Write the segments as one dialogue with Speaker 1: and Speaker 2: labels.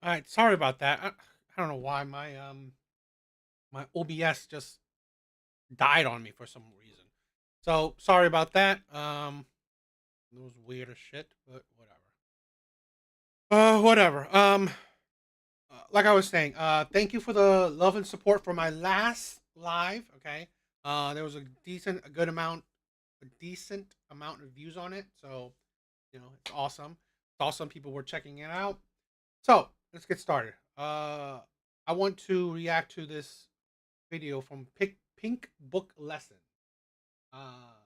Speaker 1: All right, sorry about that. I don't know why my OBS just died on me for some reason. So sorry about that. It was weird as shit, but whatever. Whatever. Like I was saying, thank you for the love and support for my last live. Okay, there was a decent amount of views on it. So it's awesome. It's awesome. People were checking it out. So let's get started. I want to react to this video from Pink Book Lesson. Uh,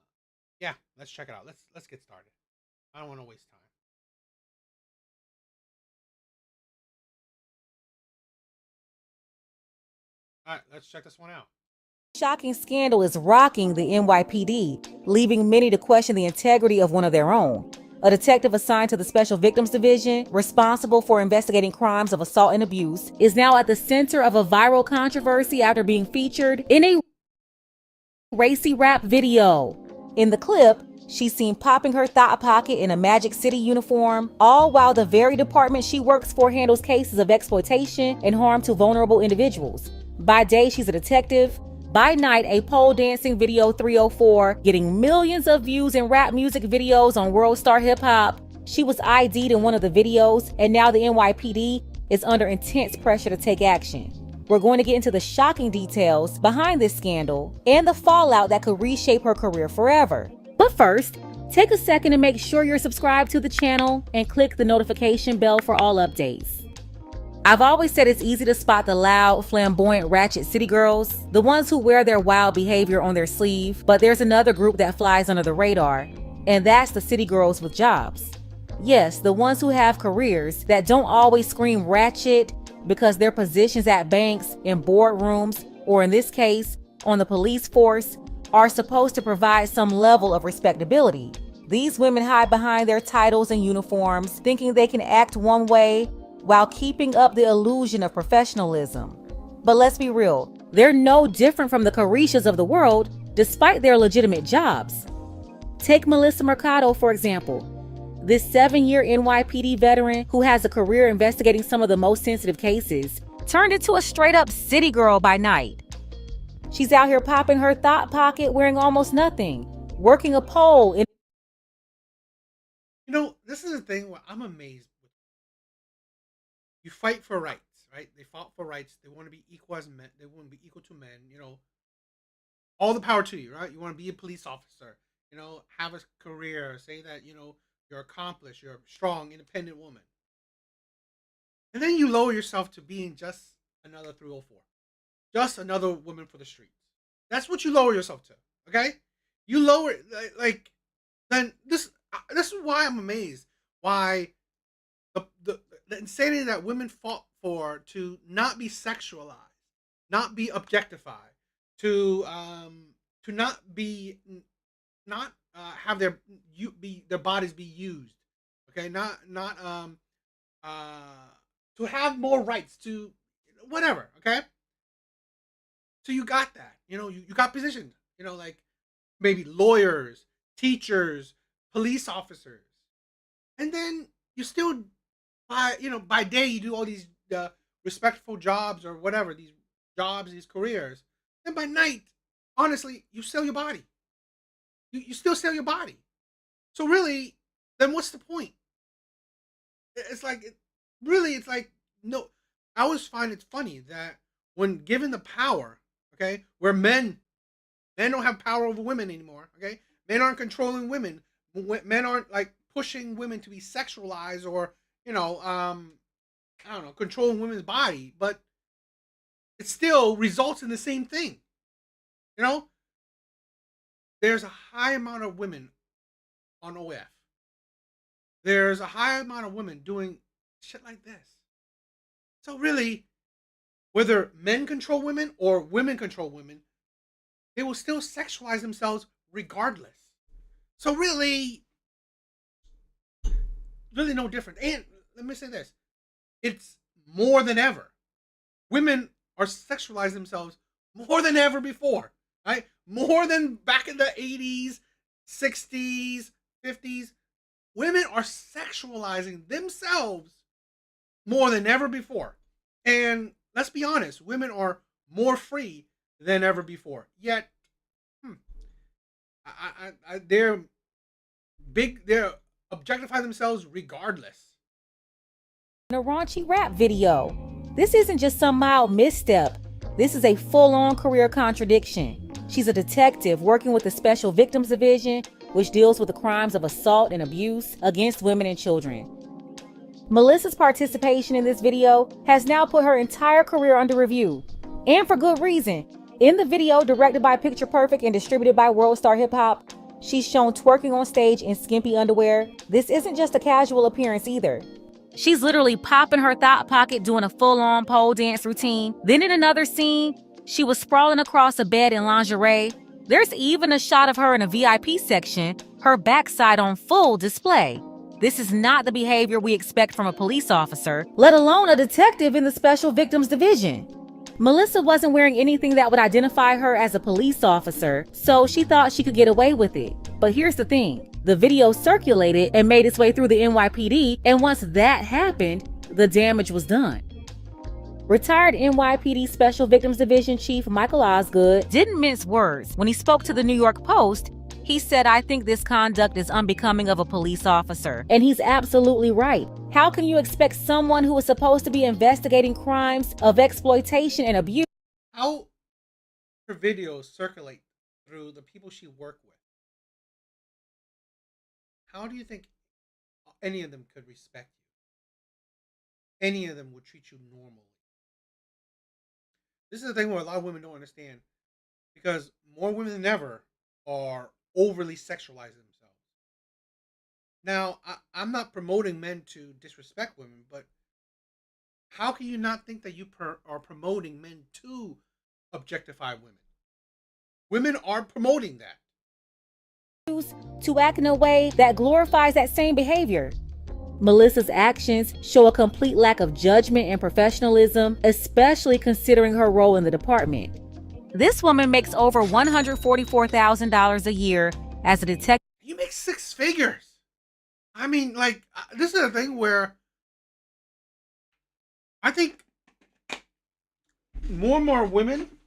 Speaker 1: yeah, let's check it out. Let's get started. I don't want to waste time. All right, let's check this one out.
Speaker 2: Shocking scandal is rocking the NYPD, leaving many to question the integrity of one of their own. A detective assigned to the Special Victims Division, responsible for investigating crimes of assault and abuse, is now at the center of a viral controversy after being featured in a racy rap video. In the clip, she's seen popping her thought pocket in a Magic City uniform, all while the very department she works for handles cases of exploitation and harm to vulnerable individuals. By day, she's a detective. By night, a pole dancing video 304, getting millions of views in rap music videos on World Star Hip Hop. She was ID'd in one of the videos, and now the NYPD is under intense pressure to take action. We're going to get into the shocking details behind this scandal and the fallout that could reshape her career forever. But first, take a second to make sure you're subscribed to the channel and click the notification bell for all updates. I've always said it's easy to spot the loud, flamboyant, ratchet city girls, the ones who wear their wild behavior on their sleeve, but there's another group that flies under the radar, and that's the city girls with jobs. Yes, the ones who have careers that don't always scream ratchet because their positions at banks, in boardrooms, or in this case, on the police force, are supposed to provide some level of respectability. These women hide behind their titles and uniforms, thinking they can act one way while keeping up the illusion of professionalism. But let's be real, they're no different from the Carishas of the world, despite their legitimate jobs. Take Melissa Mercado, for example. This 7-year NYPD veteran who has a career investigating some of the most sensitive cases turned into a straight-up city girl by night. She's out here popping her thought pocket wearing almost nothing, working a pole in
Speaker 1: This is the thing where I'm amazed. You fight for rights, right? They fought for rights. They want to be equal as men. They want to be equal to men. All the power to you, right? You want to be a police officer. Have a career. Say that you're accomplished. You're a strong, independent woman. And then you lower yourself to being just another 304, just another woman for the streets. That's what you lower yourself to. Okay, you lower then this is why I'm amazed. Why the insanity that women fought for to not be sexualized, not be objectified, to not have their bodies be used. Okay, not to have more rights to whatever. Okay, so you got that. You got positioned. Like maybe lawyers, teachers, police officers, and then you still by day you do all these respectful jobs or whatever, these jobs, these careers. Then by night, honestly, you sell your body. You still sell your body. So really, then what's the point? It's like really, it's like no. I always find it funny that when given the power, okay, where men don't have power over women anymore. Okay, men aren't controlling women. Men aren't like pushing women to be sexualized or I don't know, controlling women's body, but it still results in the same thing. You know, there's a high amount of women on OF. There's a high amount of women doing shit like this. So really, whether men control women or women control women, they will still sexualize themselves regardless. So really, really no different. And let me say this: it's more than ever. Women are sexualizing themselves more than ever before, right? More than back in the 80s, 60s, 50s. Women are sexualizing themselves more than ever before. And let's be honest, women are more free than ever before. Yet, hmm, they're big. They're objectify themselves regardless.
Speaker 2: In a raunchy rap video. This isn't just some mild misstep. This is a full-on career contradiction. She's a detective working with the Special Victims Division, which deals with the crimes of assault and abuse against women and children. Melissa's participation in this video has now put her entire career under review, and for good reason. In the video, directed by Picture Perfect and distributed by World Star Hip Hop, she's shown twerking on stage in skimpy underwear. This isn't just a casual appearance either. She's literally popping her thigh pocket doing a full-on pole dance routine. Then in another scene, she was sprawling across a bed in lingerie. There's even a shot of her in a VIP section, her backside on full display. This is not the behavior we expect from a police officer, let alone a detective in the Special Victims Division. Melissa wasn't wearing anything that would identify her as a police officer, so she thought she could get away with it. But here's the thing. The video circulated and made its way through the NYPD, and once that happened, the damage was done. Retired NYPD Special Victims Division Chief Michael Osgood didn't mince words. When he spoke to the New York Post, he said, "I think this conduct is unbecoming of a police officer." And he's absolutely right. How can you expect someone who is supposed to be investigating crimes of exploitation and abuse?
Speaker 1: How her videos circulate through the people she worked with? How do you think any of them could respect you? Any of them would treat you normally? This is the thing where a lot of women don't understand, because more women than ever are overly sexualizing themselves. Now, I'm not promoting men to disrespect women, but how can you not think that you are promoting men to objectify women? Women are promoting that.
Speaker 2: To act in a way that glorifies that same behavior. Melissa's actions show a complete lack of judgment and professionalism, especially considering her role in the department. This woman makes over $144,000 a year as a detective.
Speaker 1: You make six figures. I mean, like, this is a thing where I think more and more women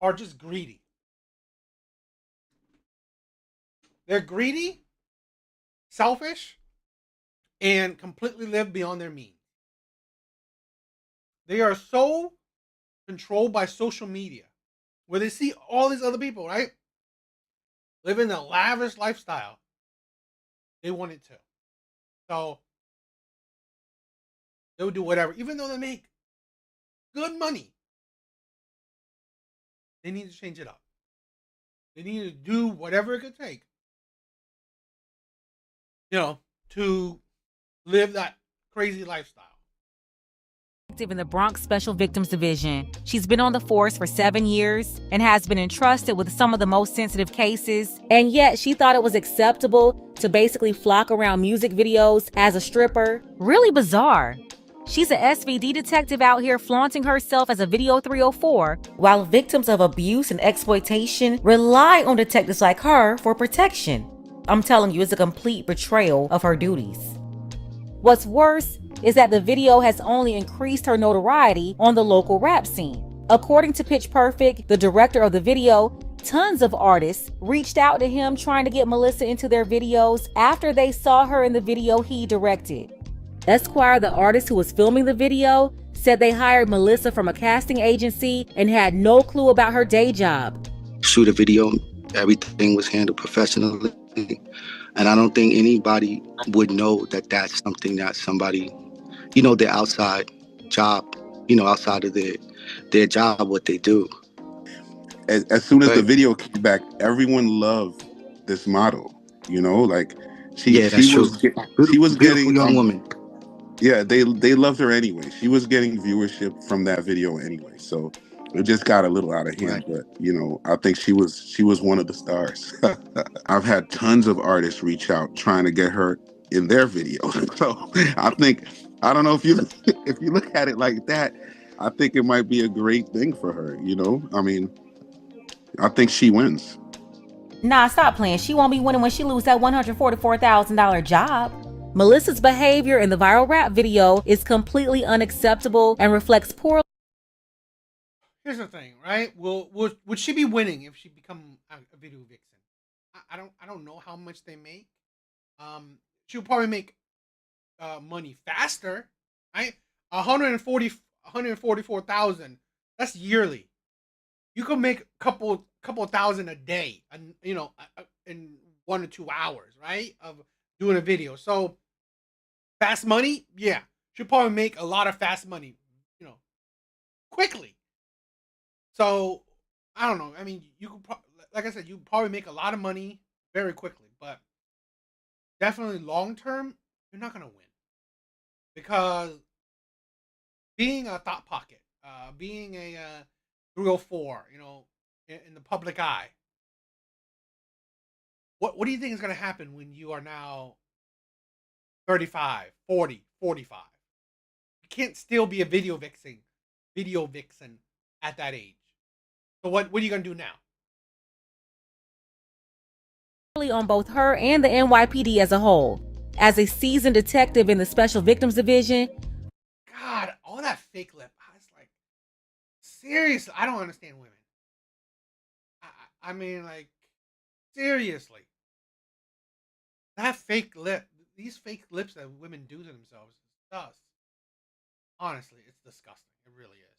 Speaker 1: are just greedy. They're greedy, selfish, and completely live beyond their means. They are so controlled by social media, where they see all these other people, right, living a lavish lifestyle. They want it too. So they would do whatever, even though they make good money. They need to change it up. They need to do whatever it could take, to live that crazy lifestyle.
Speaker 2: In the Bronx Special Victims Division. She's been on the force for 7 years and has been entrusted with some of the most sensitive cases. And yet she thought it was acceptable to basically flock around music videos as a stripper. Really bizarre. She's a SVD detective out here flaunting herself as a Video 304, while victims of abuse and exploitation rely on detectives like her for protection. I'm telling you, it's a complete betrayal of her duties. What's worse is that the video has only increased her notoriety on the local rap scene. According to Pitch Perfect, the director of the video, tons of artists reached out to him trying to get Melissa into their videos after they saw her in the video he directed. Esquire, the artist who was filming the video, said they hired Melissa from a casting agency and had no clue about her day job.
Speaker 3: Shoot a video, everything was handled professionally. And I don't think anybody would know that that's something that somebody, their outside job, outside of their job, what they do.
Speaker 4: As soon as the video came back, everyone loved this model. Like she was getting
Speaker 3: young woman.
Speaker 4: Yeah, they loved her anyway. She was getting viewership from that video anyway. So it just got a little out of hand,
Speaker 3: right.
Speaker 4: But I think she was one of the stars. I've had tons of artists reach out trying to get her in their videos. So I don't know if you look at it like that, I think it might be a great thing for her. I mean, I think she wins.
Speaker 2: Nah, stop playing. She won't be winning when she loses that $144,000 job. Melissa's behavior in the viral rap video is completely unacceptable and reflects poor.
Speaker 1: Here's the thing, right? Would she be winning if she become a video vixen? I don't know how much they make. She'll probably make money faster, right? 144,000. That's yearly. You could make a couple thousand a day, and in 1 or 2 hours, right, of doing a video. So fast money, yeah, she'll probably make a lot of fast money, quickly. So I don't know. I mean, you could, like I said, you probably make a lot of money very quickly, but definitely long term, you're not gonna win because being a thought pocket, being a 304, in the public eye. What do you think is gonna happen when you are now 35, 40, 45? You can't still be a video vixen at that age. So what are you gonna do now?
Speaker 2: On both her and the NYPD as a whole. As a seasoned detective in the Special Victims Division,
Speaker 1: God, all that fake lip. I was like, seriously, I don't understand women. I mean, like, seriously, that fake lip, these fake lips that women do to themselves, does. Honestly, it's disgusting. It really is.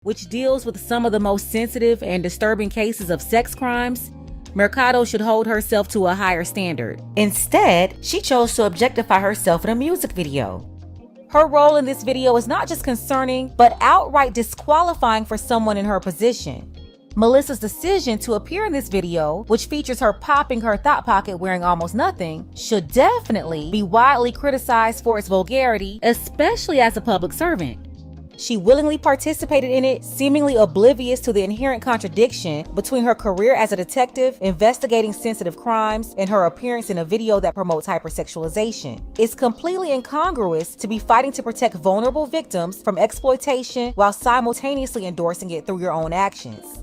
Speaker 2: which deals with some of the most sensitive and disturbing cases of sex crimes, Mercado should hold herself to a higher standard. Instead, she chose to objectify herself in a music video. Her role in this video is not just concerning, but outright disqualifying for someone in her position. Melissa's decision to appear in this video, which features her popping her thought pocket wearing almost nothing, should definitely be widely criticized for its vulgarity, especially as a public servant. She willingly participated in it, seemingly oblivious to the inherent contradiction between her career as a detective investigating sensitive crimes and her appearance in a video that promotes hypersexualization. It's completely incongruous to be fighting to protect vulnerable victims from exploitation while simultaneously endorsing it through your own actions.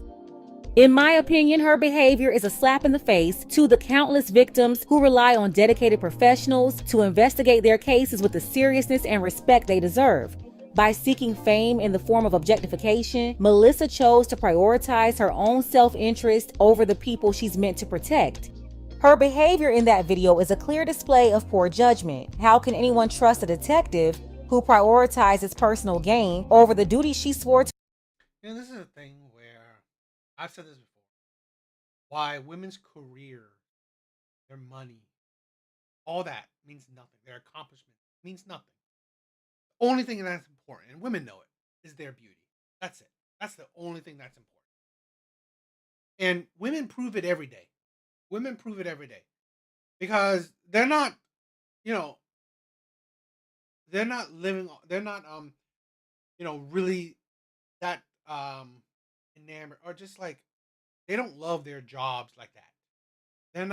Speaker 2: In my opinion, her behavior is a slap in the face to the countless victims who rely on dedicated professionals to investigate their cases with the seriousness and respect they deserve. By seeking fame in the form of objectification, Melissa chose to prioritize her own self-interest over the people she's meant to protect. Her behavior in that video is a clear display of poor judgment. How can anyone trust a detective who prioritizes personal gain over the duty she swore to?
Speaker 1: This is a thing where I've said this before. Why women's career, their money, all that means nothing. Their accomplishment means nothing. The only thing that's important, and women know it, is their beauty. That's it. That's the only thing that's important. And women prove it every day. Women prove it every day. Because they're not, they're not living, they're not, really that enamored, or just like, they don't love their jobs like that. They're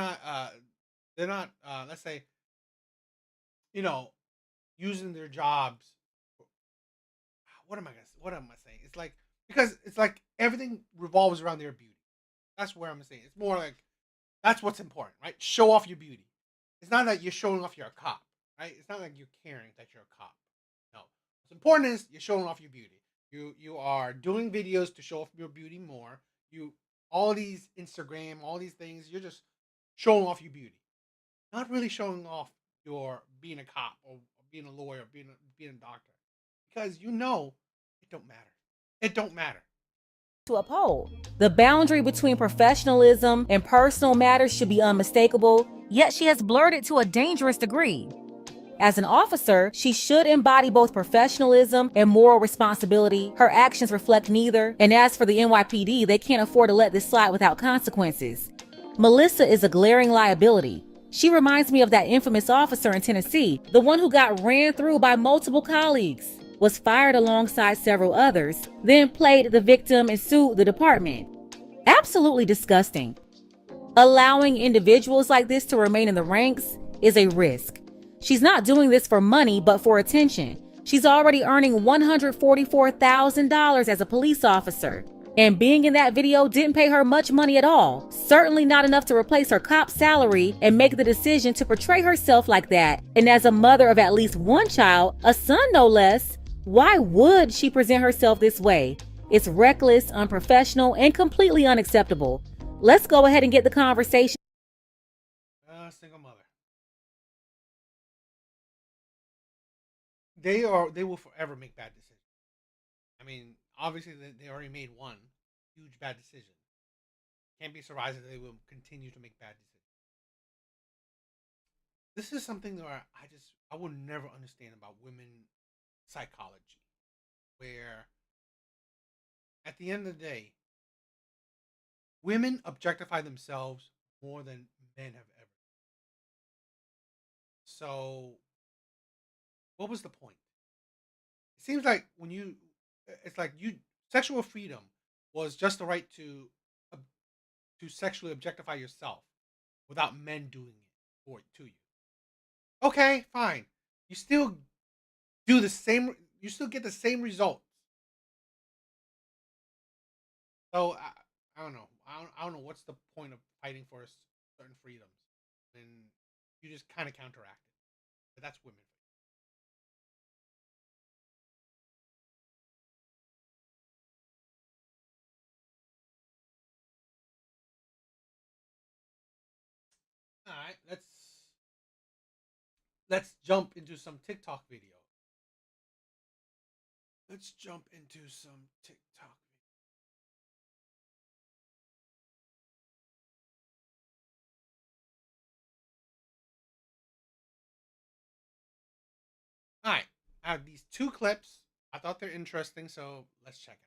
Speaker 1: not, let's say, using their jobs. What am I saying? It's like, because it's like everything revolves around their beauty. That's where I'm saying. It's more like, that's what's important, right? Show off your beauty. It's not that you're showing off you're a cop, right? It's not like you're caring that you're a cop. No. What's important is you're showing off your beauty. You are doing videos to show off your beauty more. All these Instagram, all these things, you're just showing off your beauty. Not really showing off your being a cop or being a lawyer, being a doctor. Because it don't matter. It don't matter.
Speaker 2: To uphold. The boundary between professionalism and personal matters should be unmistakable, yet she has blurred it to a dangerous degree. As an officer, she should embody both professionalism and moral responsibility. Her actions reflect neither, and as for the NYPD, they can't afford to let this slide without consequences. Melissa is a glaring liability. She reminds me of that infamous officer in Tennessee, the one who got ran through by multiple colleagues, was fired alongside several others, then played the victim and sued the department. Absolutely disgusting. Allowing individuals like this to remain in the ranks is a risk. She's not doing this for money, but for attention. She's already earning $144,000 as a police officer. And being in that video didn't pay her much money at all. Certainly not enough to replace her cop salary and make the decision to portray herself like that. And as a mother of at least one child, a son no less, why would she present herself this way? It's reckless, unprofessional, and completely unacceptable. Let's go ahead and get the conversation.
Speaker 1: Single mother. They will forever make bad decisions. I mean, obviously they already made one huge bad decision. Can't be surprised that they will continue to make bad decisions. This is something where I will never understand about women psychology, where at the end of the day, women objectify themselves more than men have ever. So, what was the point? It seems like it's like sexual freedom was just the right to sexually objectify yourself without men doing it for it to you. Okay, fine. You still do the same. You still get the same results. So I don't know. I don't know what's the point of fighting for certain freedoms, and you just kind of counteract it. But that's women. All right, let's jump into some TikTok video. Let's jump into some TikTok. All right, I have these two clips. I thought they're interesting, so let's check it out.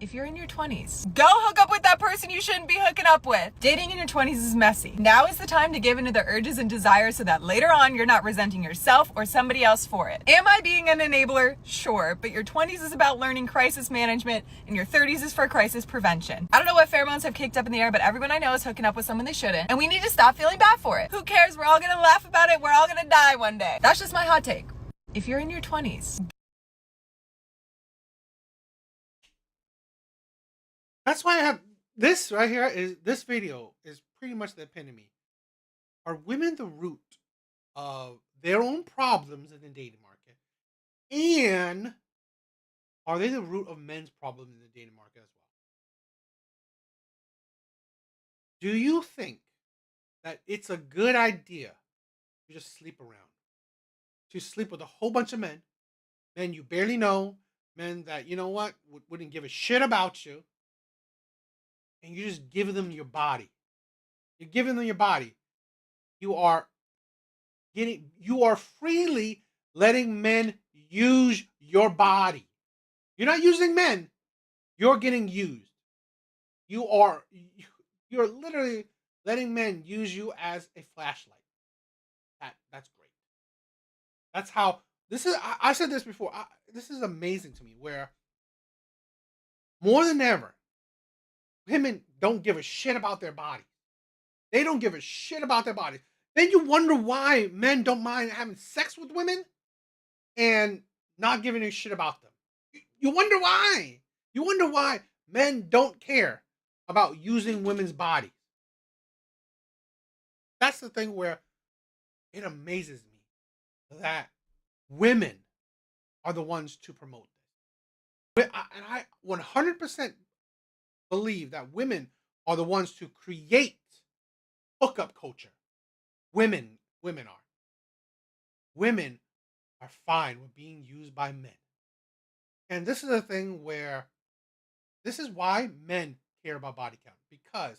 Speaker 5: If you're in your 20s, go hook up with that person you shouldn't be hooking up with. Dating in your 20s is messy. Now is the time to give into the urges and desires so that later on you're not resenting yourself or somebody else for it. Am I being an enabler? Sure, but your 20s is about learning crisis management and your 30s is for crisis prevention. I don't know what pheromones have kicked up in the air, but everyone I know is hooking up with someone they shouldn't, and we need to stop feeling bad for it. Who cares? We're all gonna laugh about it. We're all gonna die one day. That's just my hot take. If you're in your 20s,
Speaker 1: That's why I have this right here. This video is pretty much the epitome. Are women the root of their own problems in the dating market, and are they the root of men's problems in the dating market as well? Do you think that it's a good idea to just sleep around, to sleep with a whole bunch of men you barely know, men that you know what wouldn't give a shit about you, and you just give them your body? You're giving them your body. You are freely letting men use your body. You're not using men. You're getting used. You're literally letting men use you as a flashlight. That's great. That's how this is. I said this before. This is amazing to me. Where more than ever, women don't give a shit about their body. They don't give a shit about their bodies. Then you wonder why men don't mind having sex with women and not giving a shit about them. You wonder why. You wonder why men don't care about using women's bodies. That's the thing where it amazes me that women are the ones to promote this. And I 100% believe that women are the ones to create hookup culture. Women are. Women are fine with being used by men. And this is a thing where this is why men care about body count, because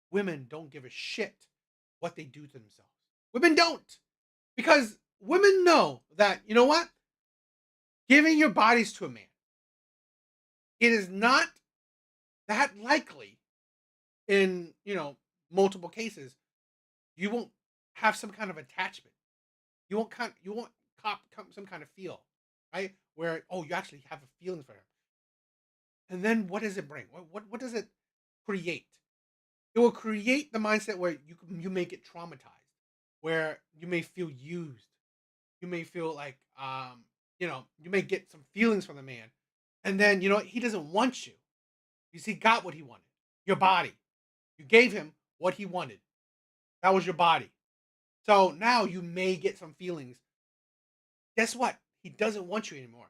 Speaker 1: women don't give a shit what they do to themselves. Women don't. Because women know that, you know what? Giving your bodies to a man, it is not that likely in, multiple cases. You won't have some kind of attachment. You won't cop some kind of feel, right? Where you actually have a feeling for him. And then what does it bring? What does it create? It will create the mindset where you may get traumatized. where you may feel used. You may feel like, you may get some feelings from the man. And then, he doesn't want you because he got what he wanted. Your body. You gave him what he wanted. That was your body. So now you may get some feelings. Guess what? He doesn't want you anymore.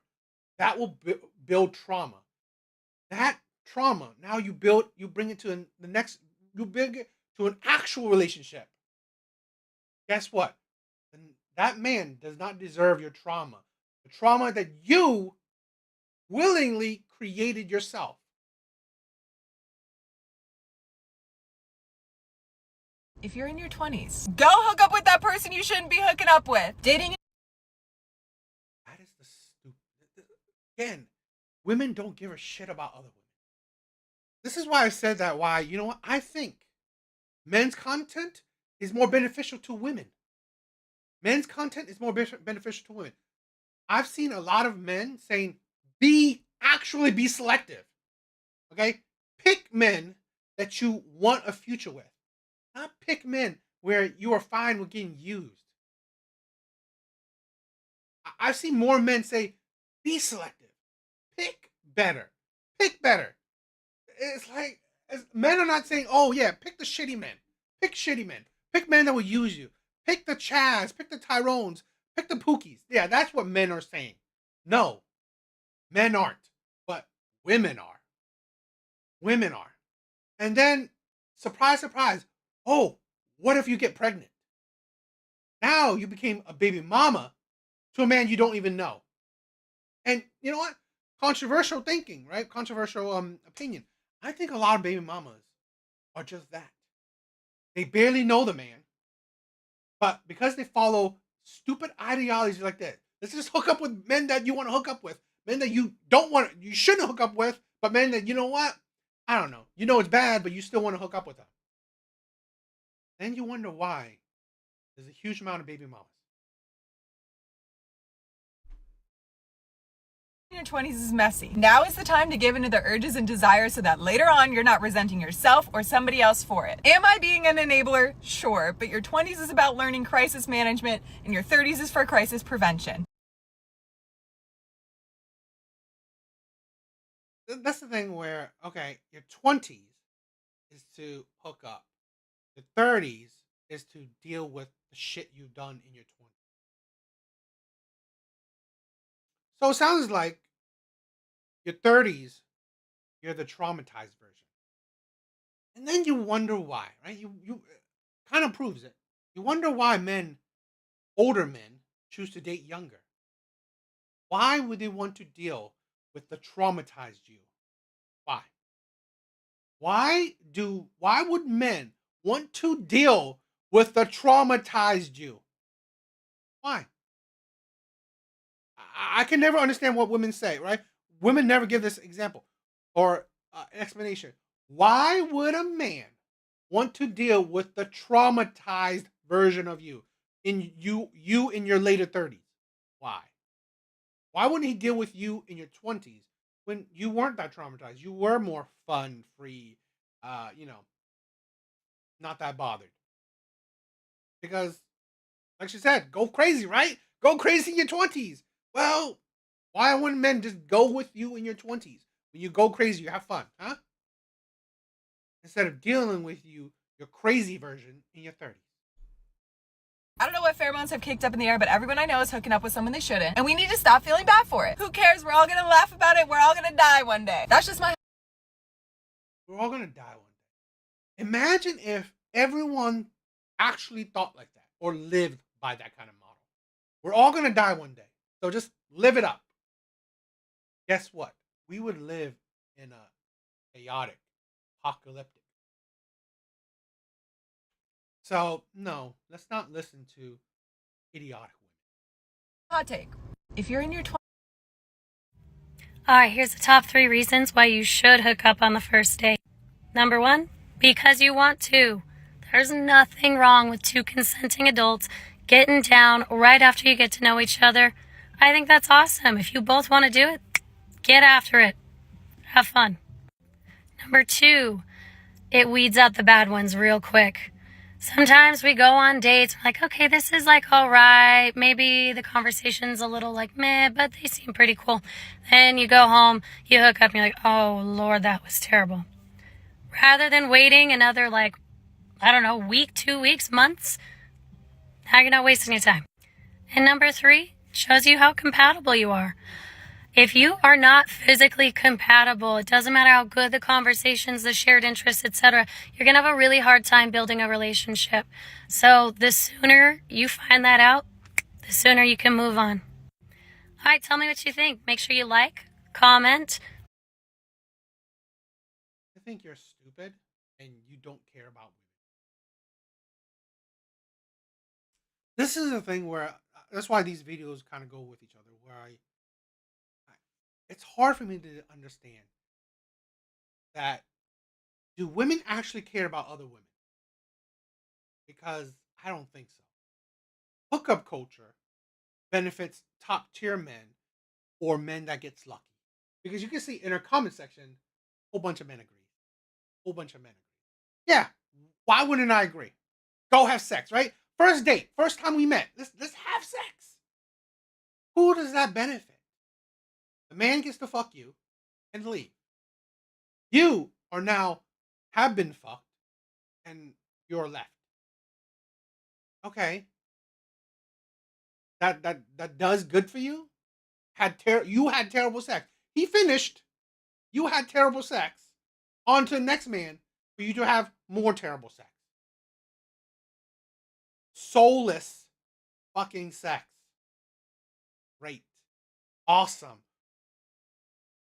Speaker 1: That will build trauma. That trauma, now you bring it to you bring it to an actual relationship. Guess what? That man does not deserve your trauma. The trauma that you willingly created yourself.
Speaker 5: If you're in your 20s, go hook up with that person you shouldn't be hooking up with. Dating.
Speaker 1: That is the stupid. Again, women don't give a shit about other women. This is why I said that. Why? You know what? I think men's content is more beneficial to women. Men's content is more beneficial to women. I've seen a lot of men saying, be selective. Okay? Pick men that you want a future with. Not pick men where you are fine with getting used. I've seen more men say, be selective. Pick better. Pick better. It's like, men are not saying, oh yeah, pick the shitty men. Pick shitty men. Pick men that will use you. Pick the Chaz. Pick the Tyrones. Pick the Pookies. Yeah, that's what men are saying. No, men aren't. But women are. Women are. And then, surprise, surprise. Oh, what if you get pregnant? Now you became a baby mama to a man you don't even know. And you know what? Controversial thinking, right? Controversial opinion. I think a lot of baby mamas are just that. They barely know the man, but because they follow stupid ideologies like that, let's just hook up with men that you want to hook up with, men that you you shouldn't hook up with, but men that, you know what? I don't know. You know it's bad, but you still want to hook up with them. Then you wonder why there's a huge amount of baby mamas.
Speaker 5: Your 20s is messy. Now is the time to give into the urges and desires so that later on you're not resenting yourself or somebody else for it. Am I being an enabler? Sure, but your 20s is about learning crisis management and your 30s is for crisis prevention.
Speaker 1: That's the thing where, okay, your 20s is to hook up. Your 30s is to deal with the shit you've done in your 20s. So it sounds like your 30s, you're the traumatized version. And then you wonder why, right? You kind of proves it. You wonder why older men, choose to date younger. Why would they want to deal with the traumatized you? Why? Why would men want to deal with the traumatized you? Why? I can never understand what women say, right? Women never give this example or explanation. Why would a man want to deal with the traumatized version of you in your later 30s? Why? Why wouldn't he deal with you in your 20s when you weren't that traumatized? You were more fun, free, not that bothered. Because, like she said, go crazy, right? Go crazy in your 20s. Well, why wouldn't men just go with you in your 20s? When you go crazy, you have fun, huh? Instead of dealing with your crazy version in your 30s.
Speaker 5: I don't know what pheromones have kicked up in the air, but everyone I know is hooking up with someone they shouldn't. And we need to stop feeling bad for it. Who cares? We're all going to laugh about it. We're all going to die one day. That's just my...
Speaker 1: We're all going to die one day. Imagine if everyone actually thought like that or lived by that kind of model. We're all going to die one day. So just live it up. Guess what? We would live in a chaotic, apocalyptic. So, no, let's not listen to idiotic women.
Speaker 5: Hot take. If you're in your 20s...
Speaker 6: All right, here's the top 3 reasons why you should hook up on the first date. Number 1, because you want to. There's nothing wrong with 2 consenting adults getting down right after you get to know each other. I think that's awesome. If you both want to do it, get after it. Have fun. Number 2, it weeds out the bad ones real quick. Sometimes we go on dates, we're like, okay, this is like all right. Maybe the conversation's a little like meh, but they seem pretty cool. Then you go home, you hook up, and you're like, oh Lord, that was terrible. Rather than waiting another, like, I don't know, week, 2 weeks, months, now you're not wasting your time. And number 3, shows you how compatible you are. If you are not physically compatible, it doesn't matter how good the conversations, the shared interests, etc., you're going to have a really hard time building a relationship. So the sooner you find that out, the sooner you can move on. All right, tell me what you think. Make sure you like, comment.
Speaker 1: I think you're stupid and you don't care about women. This is the thing where that's why these videos kind of go with each other. Where it's hard for me to understand that do women actually care about other women? Because I don't think so. Hookup culture benefits top tier men or men that gets lucky. Because you can see in our comment section, a whole bunch of men agree. Whole bunch of men agree. Yeah, why wouldn't I agree? Go have sex, right? First date, first time we met. Let's have sex. Who does that benefit? The man gets to fuck you and leave. You are now have been fucked and you're left. Okay. That does good for you? You had terrible sex. He finished. You had terrible sex. On to the next man for you to have more terrible sex. Soulless fucking sex. Great. Awesome.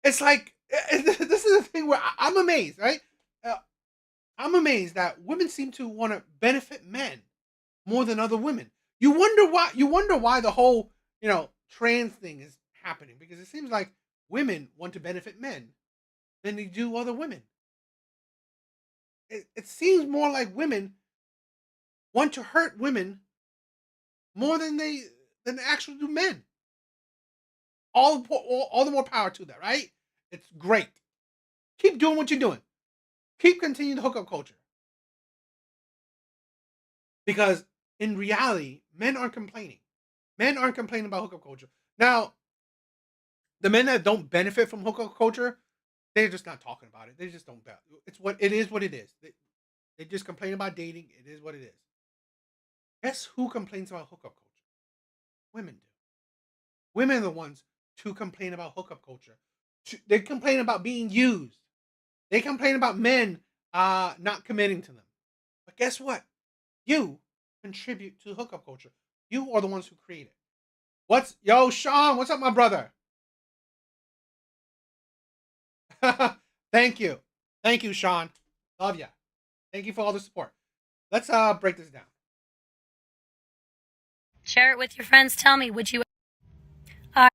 Speaker 1: It's like this is the thing where I'm amazed, right? I'm amazed that women seem to want to benefit men more than other women. You wonder why. You wonder why the whole trans thing is happening because it seems like women want to benefit men than they do other women. It seems more like women want to hurt women more than they actually do men. All the more power to that, right? It's great. Keep doing what you're doing. Keep continuing the hookup culture. Because in reality, men aren't complaining. Men aren't complaining about hookup culture. Now, the men that don't benefit from hookup culture, they're just not talking about it. They just don't. It's what it is. What it is. They just complain about dating. It is what it is. Guess who complains about hookup culture? Women do. Women are the ones to complain about hookup culture. They complain about being used. They complain about men not committing to them. But guess what? You contribute to hookup culture. You are the ones who create it. Yo, Sean? What's up, my brother? Thank you, Sean. Love ya. Thank you for all the support. Let's break this down.
Speaker 6: Share it with your friends. Tell me, would you? All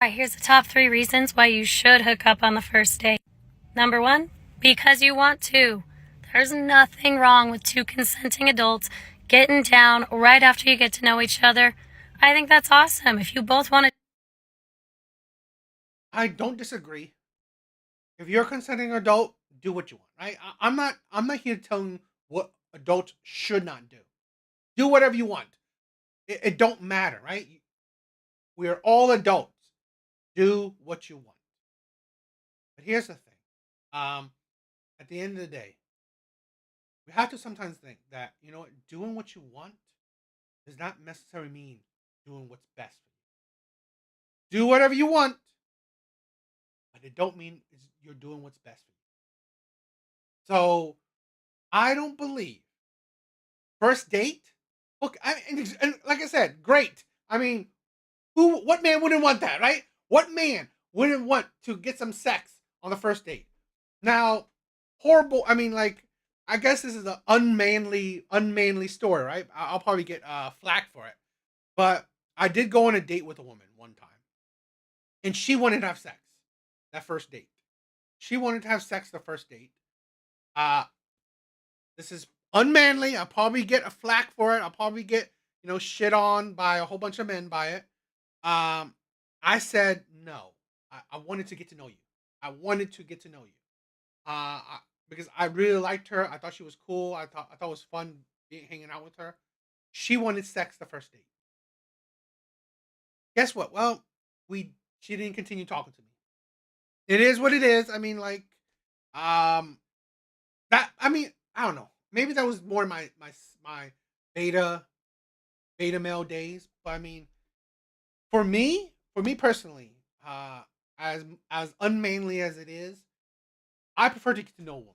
Speaker 6: right, here's the top 3 reasons why you should hook up on the first date. Number 1, because you want to. There's nothing wrong with 2 consenting adults getting down right after you get to know each other. I think that's awesome. If you both want to.
Speaker 1: I don't disagree. If you're a consenting adult, do what you want, right? I'm not here telling what adults should not do. Do whatever you want. It don't matter, right? We're all adults. Do what you want. But here's the thing. At the end of the day, we have to sometimes think that, doing what you want does not necessarily mean doing what's best for you. Do whatever you want, but it don't mean you're doing what's best for you. So, I don't believe first date. Look, and like I said, great. I mean, what man wouldn't want that, right? What man wouldn't want to get some sex on the first date? Now, horrible. I mean, like, I guess this is an unmanly story, right? I'll probably get flack for it, but I did go on a date with a woman one time, and she wanted to have sex that first date. She wanted to have sex the first date. This is unmanly. I'll probably get a flack for it. I'll probably get shit on by a whole bunch of men by it. I said no. I wanted to get to know you. I wanted to get to know you. because I really liked her. I thought she was cool. I thought it was fun hanging out with her. She wanted sex the first date. Guess what? Well, we she didn't continue talking to me. It is what it is. I mean, like, um, that. I mean, I don't know. Maybe that was more my beta beta male days. But I mean, for me personally, as unmanly as it is, I prefer to get to know a woman.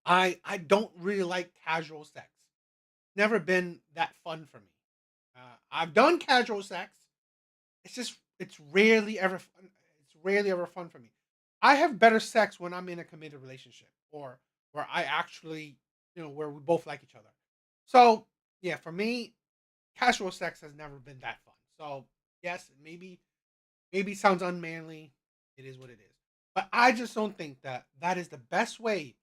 Speaker 1: I don't really like casual sex. Never been that fun for me. I've done casual sex. It's rarely ever fun. It's rarely ever fun for me. I have better sex when I'm in a committed relationship or where I actually, where we both like each other. So yeah, for me, casual sex has never been that fun. So yes, maybe it sounds unmanly. It is what it is. But I just don't think that that is the best way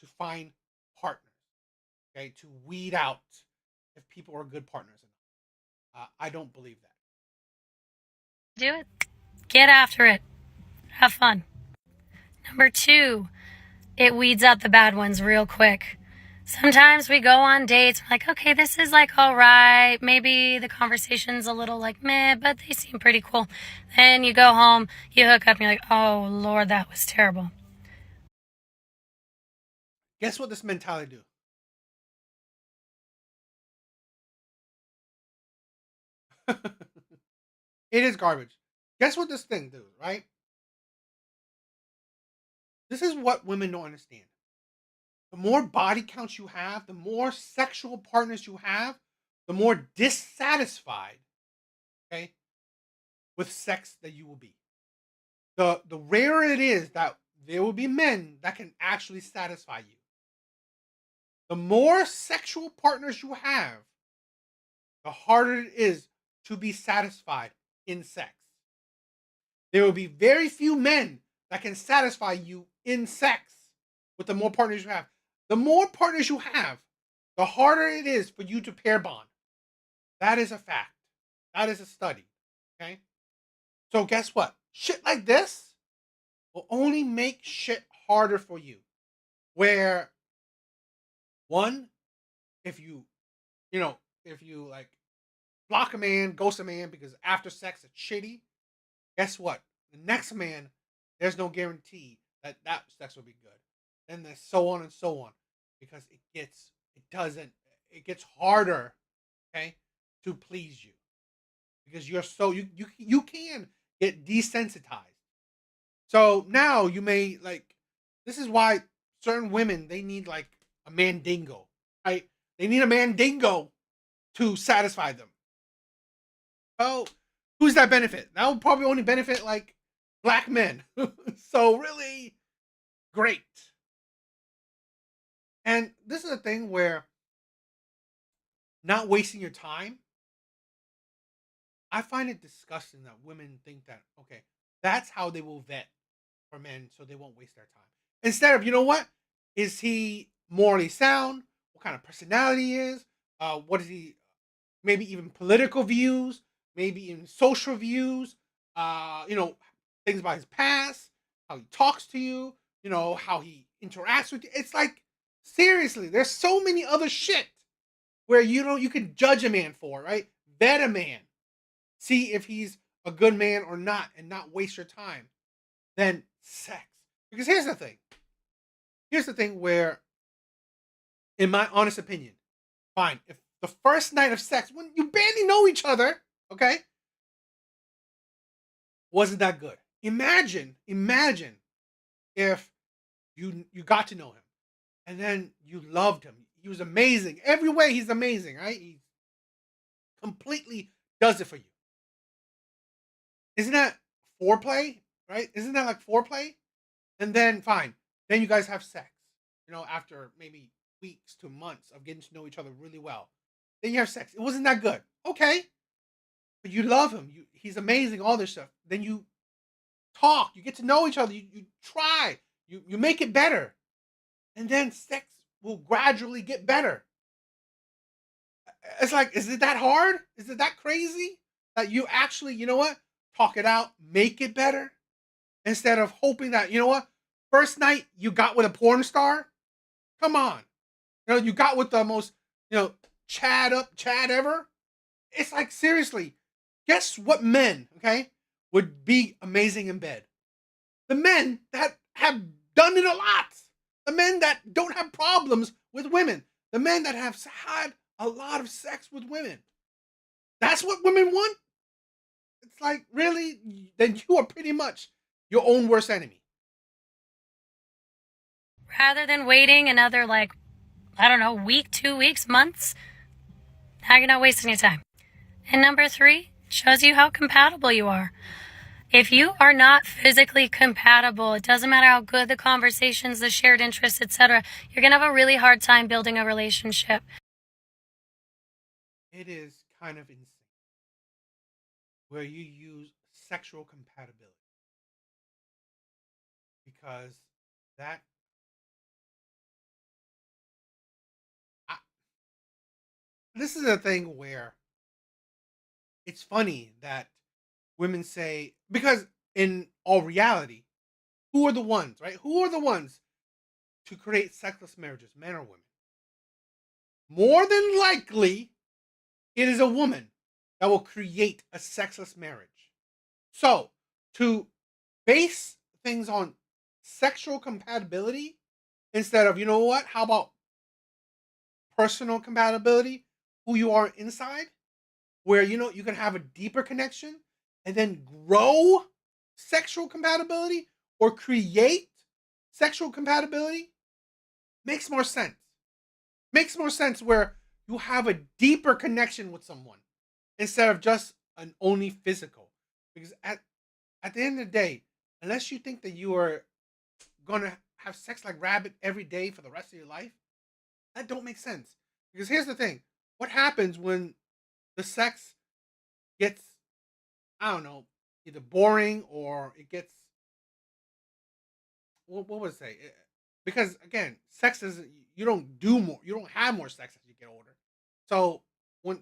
Speaker 1: to find partners. Okay, to weed out if people are good partners. I don't believe that.
Speaker 6: Do it. Get after it. Have fun. Number 2, it weeds out the bad ones real quick. Sometimes we go on dates, like, okay, this is like all right. Maybe the conversation's a little like meh, but they seem pretty cool. Then you go home, you hook up, and you're like, oh, Lord, that was terrible.
Speaker 1: Guess what this mentality do? It is garbage. Guess what this thing do, right? This is what women don't understand. The more body counts you have, the more sexual partners you have, the more dissatisfied, okay, with sex that you will be. The rarer it is that there will be men that can actually satisfy you. The more sexual partners you have, the harder it is to be satisfied in sex. There will be very few men that can satisfy you in sex with the more partners you have. The more partners you have, the harder it is for you to pair bond. That is a fact. That is a study. Okay? So guess what? Shit like this will only make shit harder for you. Where one, if you like block a man, ghost a man because after sex it's shitty, guess what? The next man, there's no guarantee that that sex will be good. And there's so on and so on because it gets harder, okay, to please you because you can get desensitized. So now you may like this is why certain women they need like a mandingo, right? They need a mandingo to satisfy them. Oh, who's that benefit? That will probably only benefit like black men. So really great. And this is a thing where not wasting your time. I find it disgusting that women think that okay, that's how they will vet for men, so they won't waste their time. Instead of is he morally sound? What kind of personality he is? What is he? Maybe even political views, maybe even social views. Things about his past, how he talks to you. How he interacts with you. It's like seriously, there's so many other shit where you can judge a man for, right? Vet a man, see if he's a good man or not, and not waste your time. Than sex, because here's the thing. Here's the thing where, in my honest opinion, fine, if the first night of sex, when you barely know each other, okay, wasn't that good. Imagine if you got to know him and then you loved him. He was amazing. Every way he's amazing, right? He completely does it for you. Isn't that foreplay? Right? Isn't that like foreplay? And then fine. Then you guys have sex. After maybe weeks to months of getting to know each other really well. Then you have sex. It wasn't that good. Okay. But you love him. He's amazing, all this stuff. Then you talk. You get to know each other. You try. You make it better. And then sex will gradually get better. It's like, is it that hard? Is it that crazy? That you actually, talk it out, make it better? Instead of hoping that, First night you got with a porn star? Come on. You got with the most, Chad ever? It's like, seriously, guess what men, okay, would be amazing in bed? The men that have done it a lot. The men that don't have problems with women. The men that have had a lot of sex with women. That's what women want? It's like, really? Then you are pretty much your own worst enemy.
Speaker 6: Rather than waiting another, like, I don't know, week, 2 weeks, months, now you're not wasting your time. And number 3, shows you how compatible you are. If you are not physically compatible, it doesn't matter how good the conversations, the shared interests, etc., you're going to have a really hard time building a relationship.
Speaker 1: It is kind of insane where you use sexual compatibility because that I, this is a thing where it's funny that women say, because in all reality, who are the ones, right? Who are the ones to create sexless marriages, men or women? More than likely, it is a woman that will create a sexless marriage. So, to base things on sexual compatibility instead of, how about personal compatibility, who you are inside, where, you can have a deeper connection and then grow sexual compatibility or create sexual compatibility, makes more sense. Makes more sense where you have a deeper connection with someone instead of just an only physical. Because at the end of the day, unless you think that you are gonna have sex like rabbit every day for the rest of your life, that don't make sense. Because here's the thing: what happens when the sex gets, I don't know, either boring or it gets, what would I say? Because again, sex is, you don't do more, you don't have more sex as you get older. So when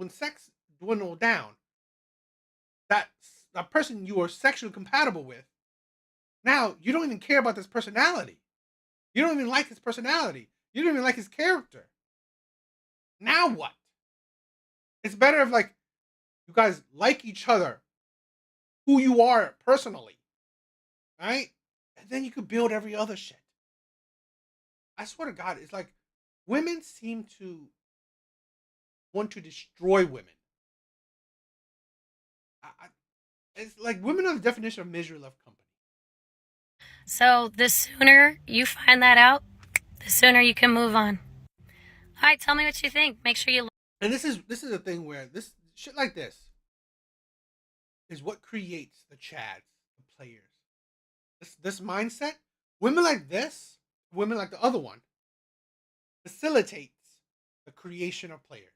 Speaker 1: sex dwindle down, that that person you are sexually compatible with, now you don't even care about this personality. You don't even like his personality. You don't even like his character. Now what? It's better if, like, you guys like each other, who you are personally, right? And then you could build every other shit. I swear to God, it's like women seem to want to destroy women. It's like women are the definition of misery love company.
Speaker 6: So the sooner you find that out, the sooner you can move on. All right, tell me what you think. Make sure you.
Speaker 1: And this is a thing where this shit like this is what creates the chads, the players. This mindset, women like this, women like the other one, facilitates the creation of players.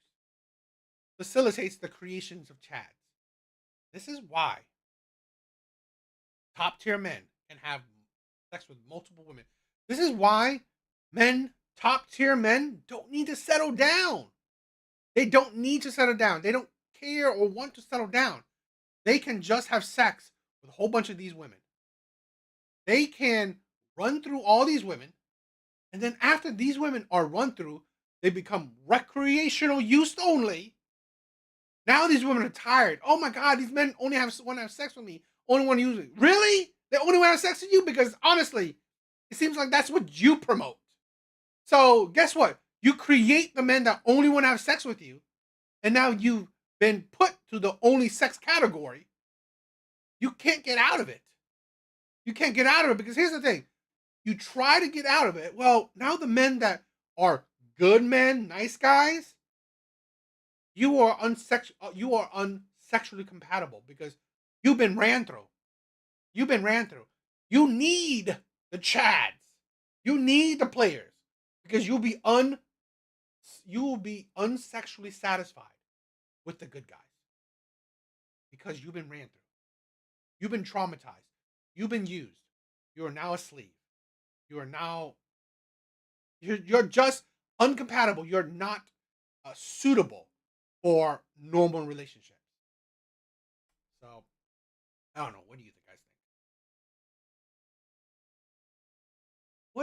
Speaker 1: Facilitates the creations of chads. This is why top tier men can have sex with multiple women. This is why top tier men, don't need to settle down. They don't need to settle down. They don't care or want to settle down. They can just have sex with a whole bunch of these women. They can run through all these women, and then after these women are run through, they become recreational use only. Now these women are tired. Oh my God, these men only want to have sex with me. Only want to use me. Really? They only want to have sex with you? Because honestly, it seems like that's what you promote. So guess what? You create the men that only want to have sex with you, and now you've been put to the only sex category. You can't get out of it. You can't get out of it because here's the thing. You try to get out of it. Well, now the men that are good men, nice guys, you are unsexually compatible because you've been ran through. You've been ran through. You need the chads. You need the players because you will be unsexually satisfied with the good guys because you've been ran through. You've been traumatized. You've been used. You are now a slave. You are now you're just uncompatible. You're not suitable for normal relationships. So I don't know. What do you think?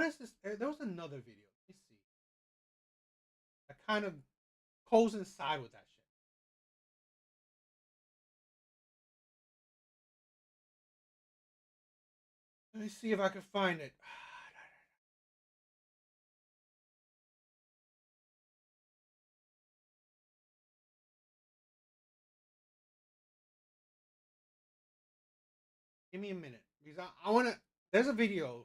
Speaker 1: what is this? There was another video. Let me see. That kind of coincide with that shit. Let me see if I can find it. Give me a minute because I want to. There's a video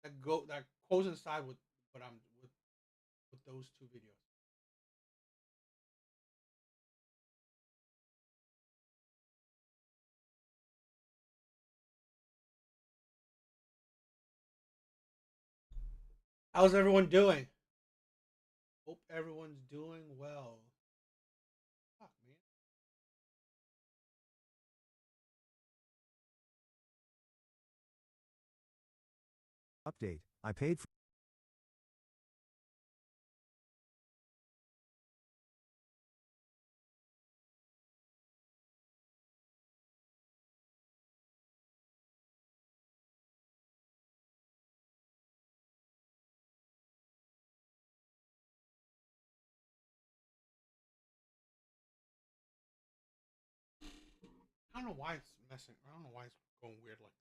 Speaker 1: that coincide with what I'm with those two videos. How's everyone doing? Hope everyone's doing well. Fuck, man.
Speaker 7: Update. I paid for
Speaker 1: I don't know why it's messing. I don't know why it's going weird like that.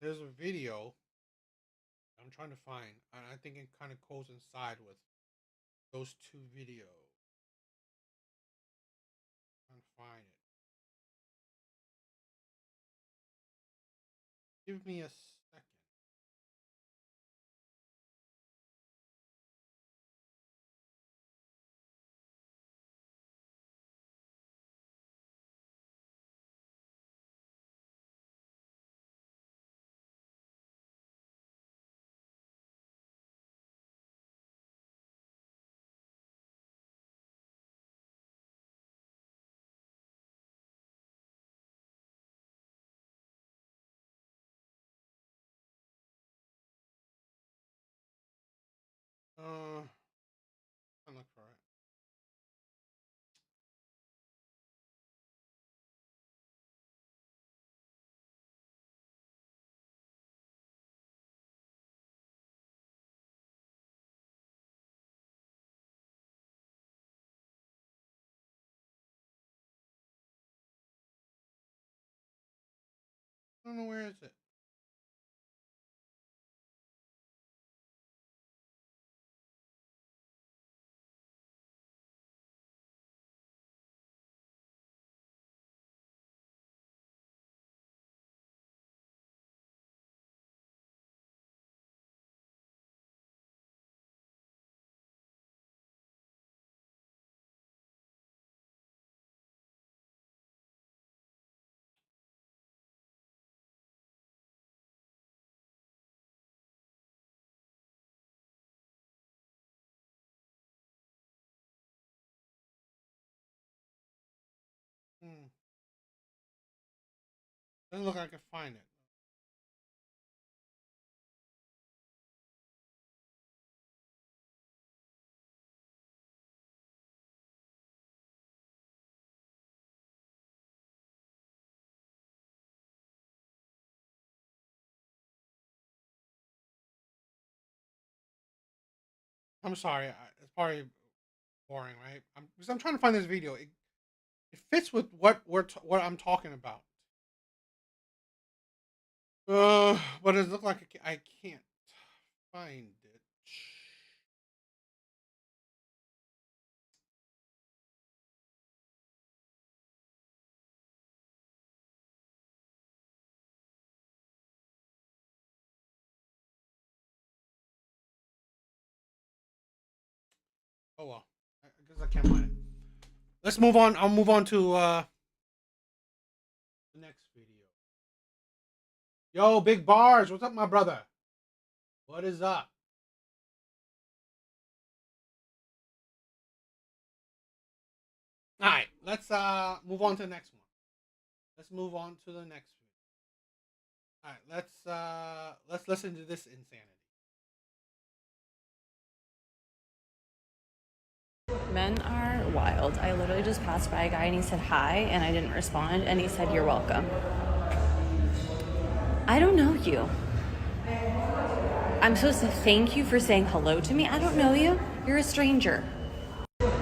Speaker 1: There's a video I'm trying to find, and I think it kind of coincide with those two videos. I'm trying to find it. Give me a second. I'll look for it. I don't know where is it. Hmm. Doesn't look like I can find it. I'm sorry. It's probably boring, right? Because I'm trying to find this video. It fits with what what I'm talking about. But it looks like I can't find it. Oh well. I guess I can't find it. Let's move on. I'll move on to the next video. Yo, Big Bars, what's up, my brother? What is up? All right, let's move on to the next one. Let's move on to the next one. All right, let's listen to this insanity.
Speaker 8: Men are wild. I literally just passed by a guy and he said hi and I didn't respond and he said you're welcome. I don't know you. I'm supposed to thank you for saying hello to me? I don't know you. You're a stranger.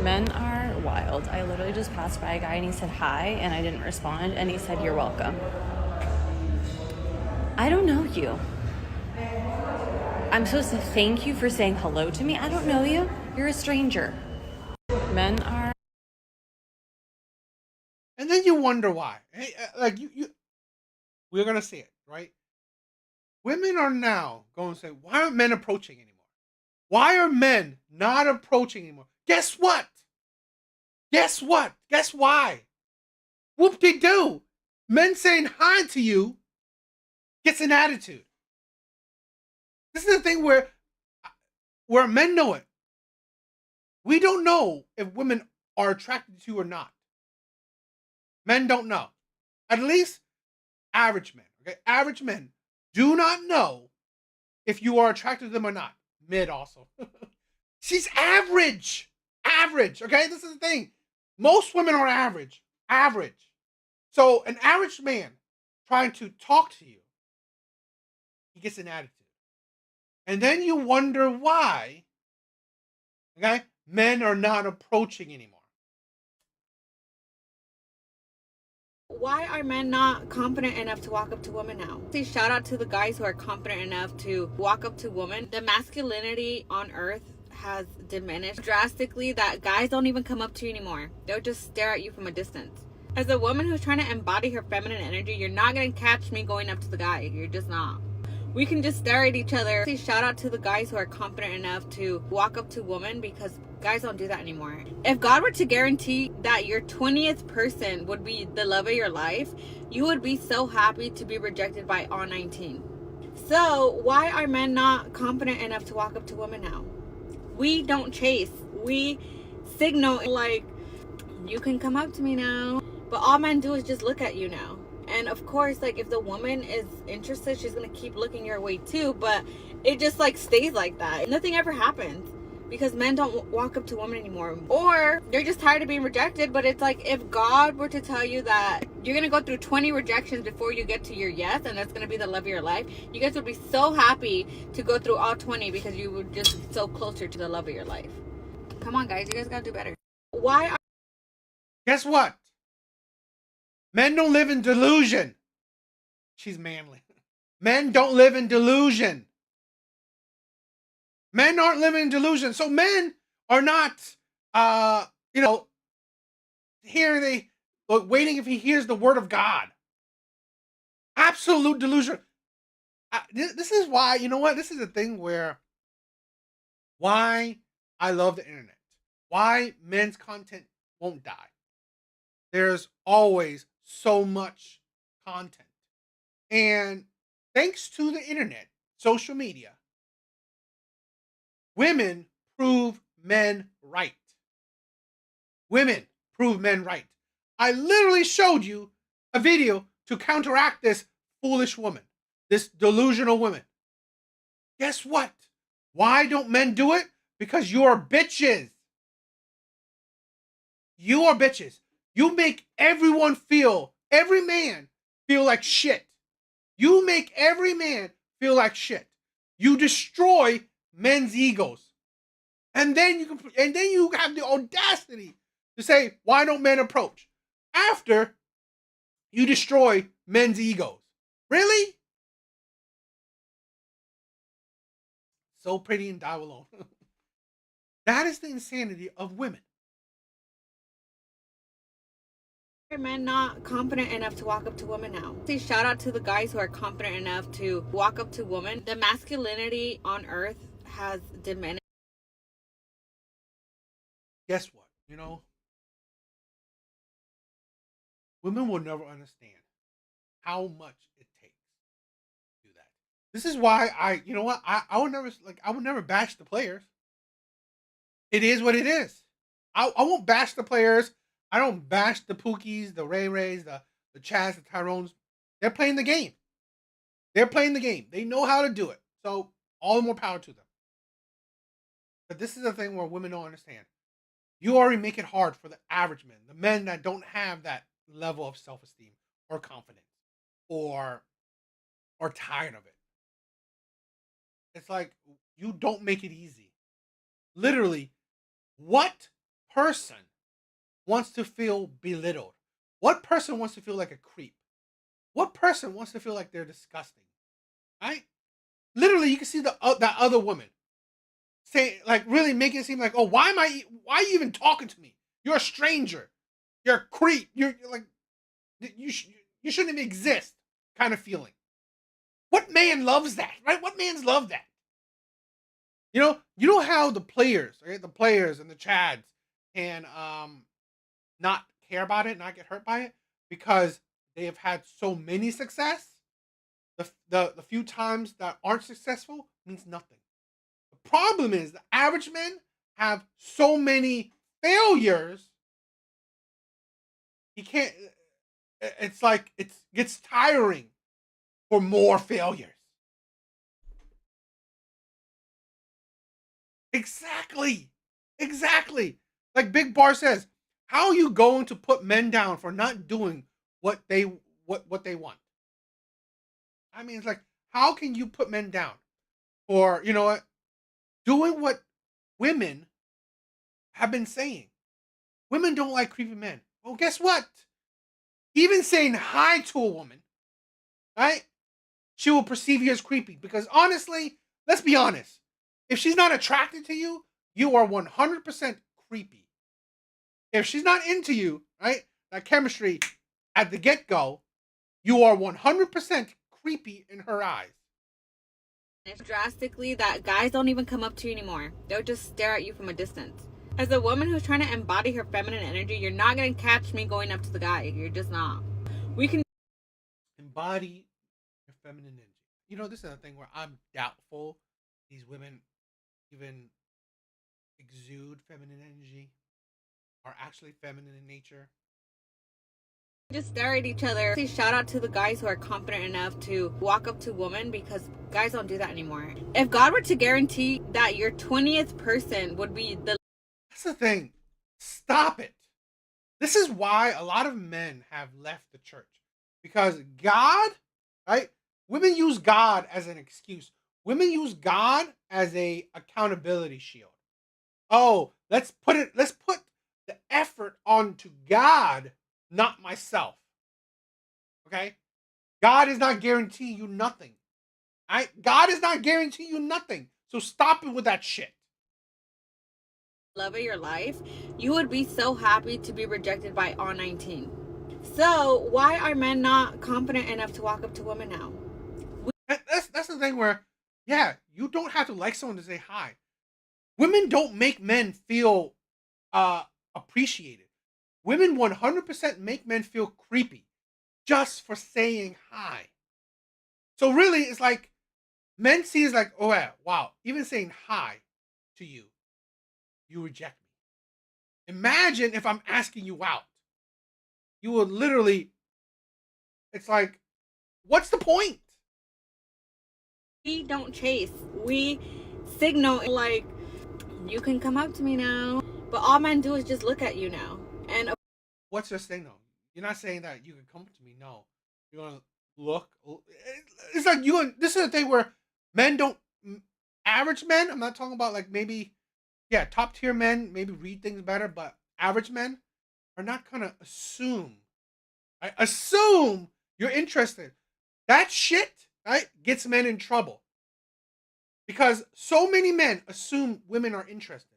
Speaker 8: Men are wild. I literally just passed by a guy and he said hi and I didn't respond and he said you're welcome. I don't know you. I'm supposed to thank you for saying hello to me? I don't know you. You're a stranger. Men are...
Speaker 1: And then you wonder why. Hey, like we're gonna see it, right? Women are now going to say, why aren't men approaching anymore? Why are men not approaching anymore? Guess what? Guess what? Guess why? Whoop-de-doo. Men saying hi to you gets an attitude. This is the thing where men know it. We don't know if women are attracted to you or not. Men don't know. At least average men. Okay, average men do not know if you are attracted to them or not. Mid also. She's average. Average. Okay, this is the thing. Most women are average. Average. So an average man trying to talk to you, he gets an attitude. And then you wonder why, okay, men are not approaching anymore.
Speaker 9: Why are men not confident enough to walk up to women now? Say shout out to the guys who are confident enough to walk up to women. The masculinity on earth has diminished drastically that guys don't even come up to you anymore. They'll just stare at you from a distance. As a woman who's trying to embody her feminine energy, you're not going to catch me going up to the guy. You're just not. We can just stare at each other. Say shout out to the guys who are confident enough to walk up to women, because guys don't do that anymore. If God were to guarantee that your 20th person would be the love of your life, you would be so happy to be rejected by all 19. So why are men not confident enough to walk up to women now? We don't chase. We signal like, you can come up to me now. But all men do is just look at you now. And of course, like, if the woman is interested, she's gonna keep looking your way too. But it just like stays like that. Nothing ever happens because men don't walk up to women anymore. Or they're just tired of being rejected. But it's like, if God were to tell you that you're gonna go through 20 rejections before you get to your yes, and that's gonna be the love of your life, you guys would be so happy to go through all 20 because you would just be so closer to the love of your life. Come on, guys, you guys gotta do better. Why are...
Speaker 1: Guess what? Men don't live in delusion. She's manly. Men don't live in delusion. Men aren't living in delusion. So men are not, waiting if he hears the word of God. Absolute delusion. This is why, you know what? This is a thing why I love the internet. Why men's content won't die. There's always so much content. And thanks to the internet, social media, women prove men right. Women prove men right. I literally showed you a video to counteract this foolish woman, this delusional woman. Guess what? Why don't men do it? Because you're bitches. You are bitches. You make every man feel like shit. You make every man feel like shit. You destroy men's egos. And then you have the audacity to say, why don't men approach? After you destroy men's egos. Really? So pretty and die alone. That is the insanity of women.
Speaker 9: Are men not confident enough to walk up to women now? Say shout out to the guys who are confident enough to walk up to women. The masculinity on earth has diminished.
Speaker 1: Guess what? Women will never understand how much it takes to do that. This is why I would never bash the players. It is what it is. I won't bash the players. I don't bash the Pookies, the Ray Rays, the Chaz, the Tyrones. They're playing the game. They're playing the game. They know how to do it. So all the more power to them. But this is the thing where women don't understand. You already make it hard for the average men, the men that don't have that level of self-esteem or confidence or are tired of it. It's like you don't make it easy. Literally, what person wants to feel belittled? What person wants to feel like a creep? What person wants to feel like they're disgusting? Right? Literally, you can see that other woman say, like, really making it seem like, oh, why are you even talking to me? You're a stranger. You're a creep. You're like, you shouldn't even exist. Kind of feeling. What man loves that, right? What mans love that? You know how the players, right? The players and the chads can not care about it, not get hurt by it, because they have had so many success. The few times that aren't successful means nothing. The problem is the average men have so many failures. He can't. It's like it gets tiring for more failures. Exactly. Like Big Bar says, how are you going to put men down for not doing what they want? I mean, it's like, how can you put men down for, you know what, doing what women have been saying? Women don't like creepy men. Well, guess what? Even saying hi to a woman, right? She will perceive you as creepy because honestly, let's be honest. If she's not attracted to you, you are 100% creepy. If she's not into you, right? That chemistry at the get-go, you are 100% creepy in her eyes.
Speaker 9: It's drastically that guys don't even come up to you anymore. They'll just stare at you from a distance. As a woman who's trying to embody her feminine energy, you're not going to catch me going up to the guy. You're just not. We can
Speaker 1: embody your feminine energy. You know, this is a thing where I'm doubtful these women even exude feminine energy, are actually feminine in nature.
Speaker 9: Just stare at each other. Shout out to the guys who are confident enough to walk up to women, because guys don't do that anymore. If God were to guarantee that your 20th person would be the...
Speaker 1: That's the thing. Stop it. This is why a lot of men have left the church. Because God, right? Women use God as an excuse. Women use God as a accountability shield. Oh, let's put the effort onto God, not myself. Okay? God is not guaranteeing you nothing. God is not guaranteeing you nothing. So stop it with that shit.
Speaker 9: Love of your life, you would be so happy to be rejected by all 19. So why are men not confident enough to walk up to women now?
Speaker 1: That's the thing where, yeah, you don't have to like someone to say hi. Women don't make men feel appreciated. Women 100% make men feel creepy just for saying hi. So really, it's like men see it's like, oh yeah, wow, even saying hi to you, you reject me. Imagine if I'm asking you out. You will literally, it's like, what's the point?
Speaker 9: We don't chase. We signal like, you can come up to me now. But all men do is just look at you now. And
Speaker 1: what's your signal? You're not saying that you can come to me. No. You're going to look. It's like this is the thing where men don't, average men, I'm not talking about like maybe, yeah, top tier men maybe read things better, but average men are not going to assume. Right? Assume you're interested. That shit, right, gets men in trouble. Because so many men assume women are interested.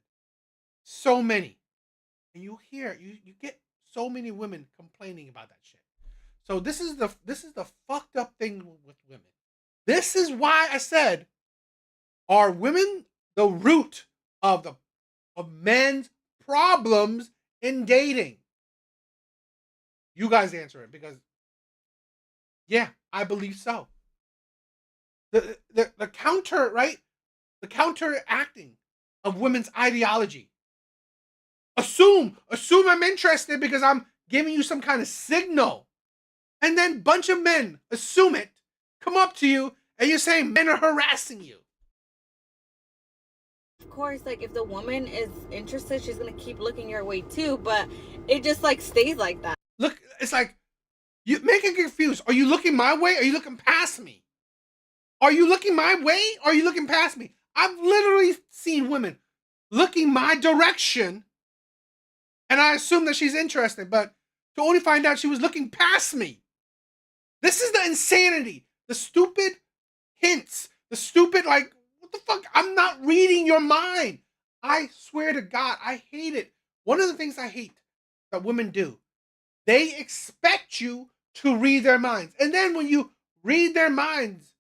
Speaker 1: So many. And you get so many women complaining about that shit. So this is the fucked up thing with women. This is why I said, are women the root of men's problems in dating? You guys answer it, because yeah, I believe so. The counter, right? The counteracting of women's ideology. Assume I'm interested because I'm giving you some kind of signal. And then bunch of men assume it, come up to you, and you're saying men are harassing you.
Speaker 9: Of course, like if the woman is interested, she's gonna keep looking your way too, but it just like stays like that.
Speaker 1: Look, it's like you make it confused. Are you looking my way? Or are you looking past me? Are you looking my way? Or are you looking past me? I've literally seen women looking my direction, and I assume that she's interested, but to only find out she was looking past me. This is the insanity. The stupid hints. The stupid, like, what the fuck? I'm not reading your mind. I swear to God, I hate it. One of the things I hate that women do, they expect you to read their minds. And then when you read their minds,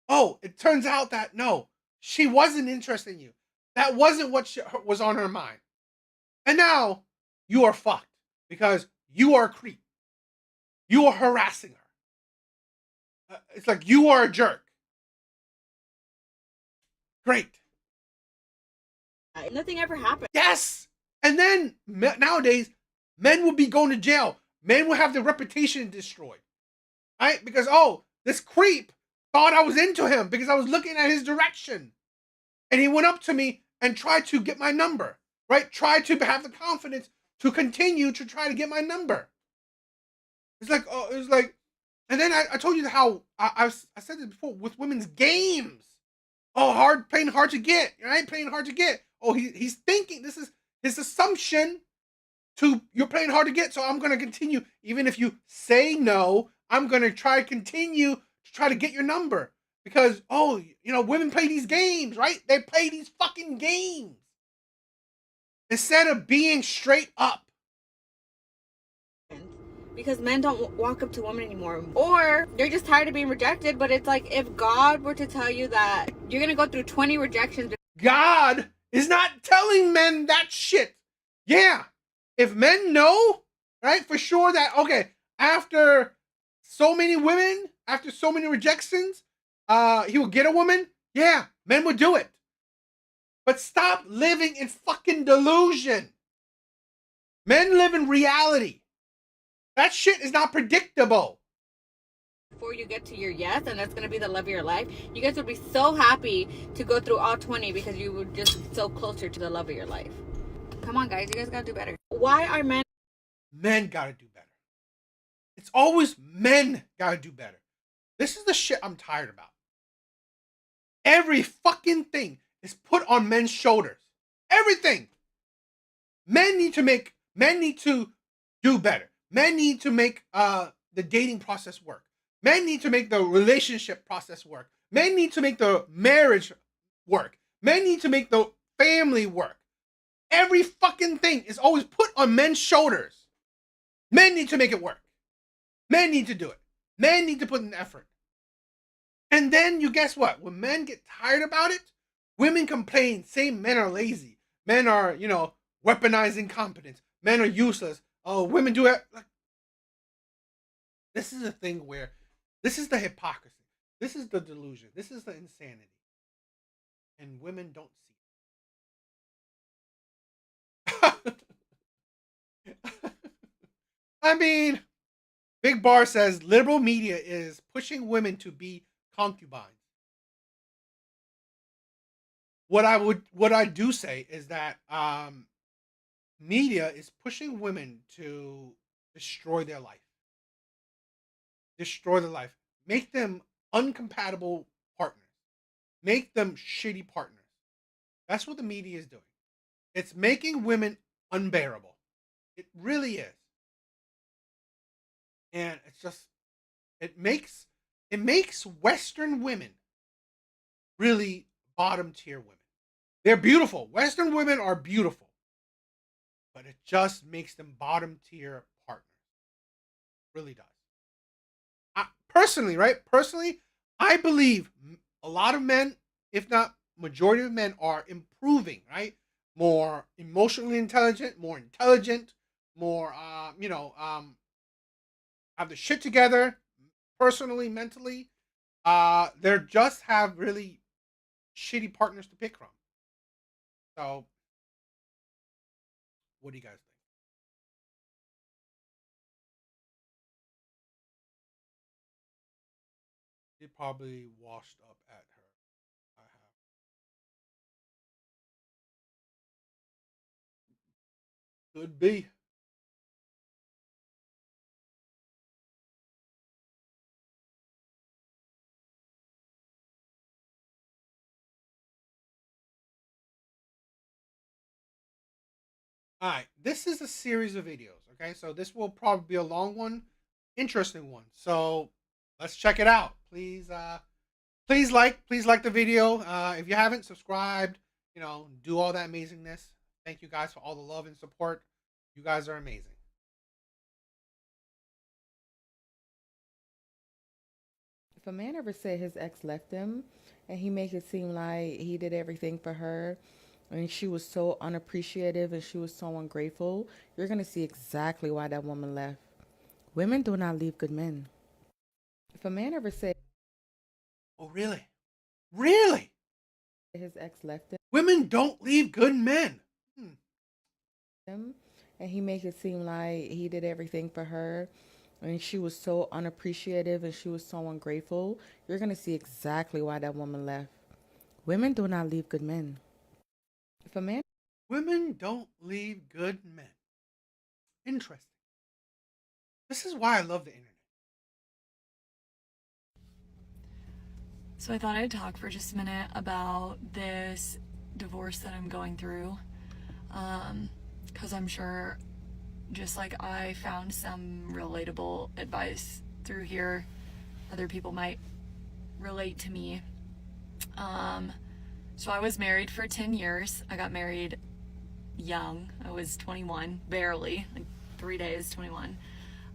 Speaker 1: oh, it turns out that no, she wasn't interested in you. That wasn't what was on her mind. And now you are fucked because you are a creep. You are harassing her. It's like you are a jerk. Great.
Speaker 9: Nothing ever happened.
Speaker 1: Yes. And then nowadays, men will be going to jail. Men will have their reputation destroyed. Right? Because, oh, this creep thought I was into him because I was looking at his direction. And he went up to me and tried to get my number. Right? Tried to have the confidence to continue to try to get my number. It's like, oh, it was like, and then I told you how I said this before with women's games. Oh, playing hard to get, right? Playing hard to get. Oh, he's thinking this is his assumption to you're playing hard to get, so I'm gonna continue. Even if you say no, I'm gonna continue to try to get your number. Because, oh, you know, women play these games, right? They play these fucking games. Instead of being straight up.
Speaker 9: Because men don't walk up to women anymore. Or they're just tired of being rejected. But it's like if God were to tell you that you're going to go through 20 rejections.
Speaker 1: God is not telling men that shit. Yeah. If men know, right, for sure that, okay, after so many women, after so many rejections, he will get a woman. Yeah, men would do it. But stop living in fucking delusion. Men live in reality. That shit is not predictable.
Speaker 9: Before you get to your yes, and that's going to be the love of your life, you guys would be so happy to go through all 20 because you would just be so closer to the love of your life. Come on, guys. You guys got to do better. Why are men...
Speaker 1: Men got to do better. It's always men got to do better. This is the shit I'm tired about. Every fucking thing is put on men's shoulders. Everything. Men need to do better. Men need to make the dating process work. Men need to make the relationship process work. Men need to make the marriage work. Men need to make the family work. Every fucking thing is always put on men's shoulders. Men need to make it work. Men need to do it. Men need to put in effort. And then you guess what? When men get tired about it, women complain, say men are lazy. Men are, you know, weaponizing competence. Men are useless. Oh, women do it. Like, this is a thing where this is the hypocrisy. This is the delusion. This is the insanity. And women don't see it. I mean, Big Bar says liberal media is pushing women to be concubines. What I do say is that media is pushing women to destroy their life. Destroy their life. Make them uncompatible partners. Make them shitty partners. That's what the media is doing. It's making women unbearable. It really is. And it's just it makes Western women really bottom tier women. They're beautiful. Western women are beautiful. But it just makes them bottom tier partners. It really does. Personally, right? Personally, I believe a lot of men, if not majority of men, are improving, right? More emotionally intelligent, more intelligent, more, have the shit together, personally, mentally. They just have really shitty partners to pick from. So, what do you guys think? He probably washed up at her. I have. Could be. All right, this is a series of videos. Okay, so this will probably be a long one, interesting one. So let's check it out. Please like the video. If you haven't subscribed, do all that amazingness. Thank you guys for all the love and support. You guys are amazing.
Speaker 10: If a man ever said his ex left him and he make it seem like he did everything for her and she was so unappreciative and she was so ungrateful, you're going to see exactly why that woman left. Women do not leave good men. If a man ever said
Speaker 1: Oh, really? Really?
Speaker 10: his ex left
Speaker 1: Women don't leave good men.
Speaker 10: him and he make it seem like he did everything for her and she was so unappreciative and she was so ungrateful, you're going to see exactly why that woman left. Women do not leave good men. If a man
Speaker 1: Women don't leave good men. Interesting. This is why I love the internet.
Speaker 5: So I thought I'd talk for just a minute about this divorce that I'm going through. Because I'm sure, just like I found some relatable advice through here, other people might relate to me. So I was married for 10 years. I got married young. I was 21, barely, like 3 days, 21.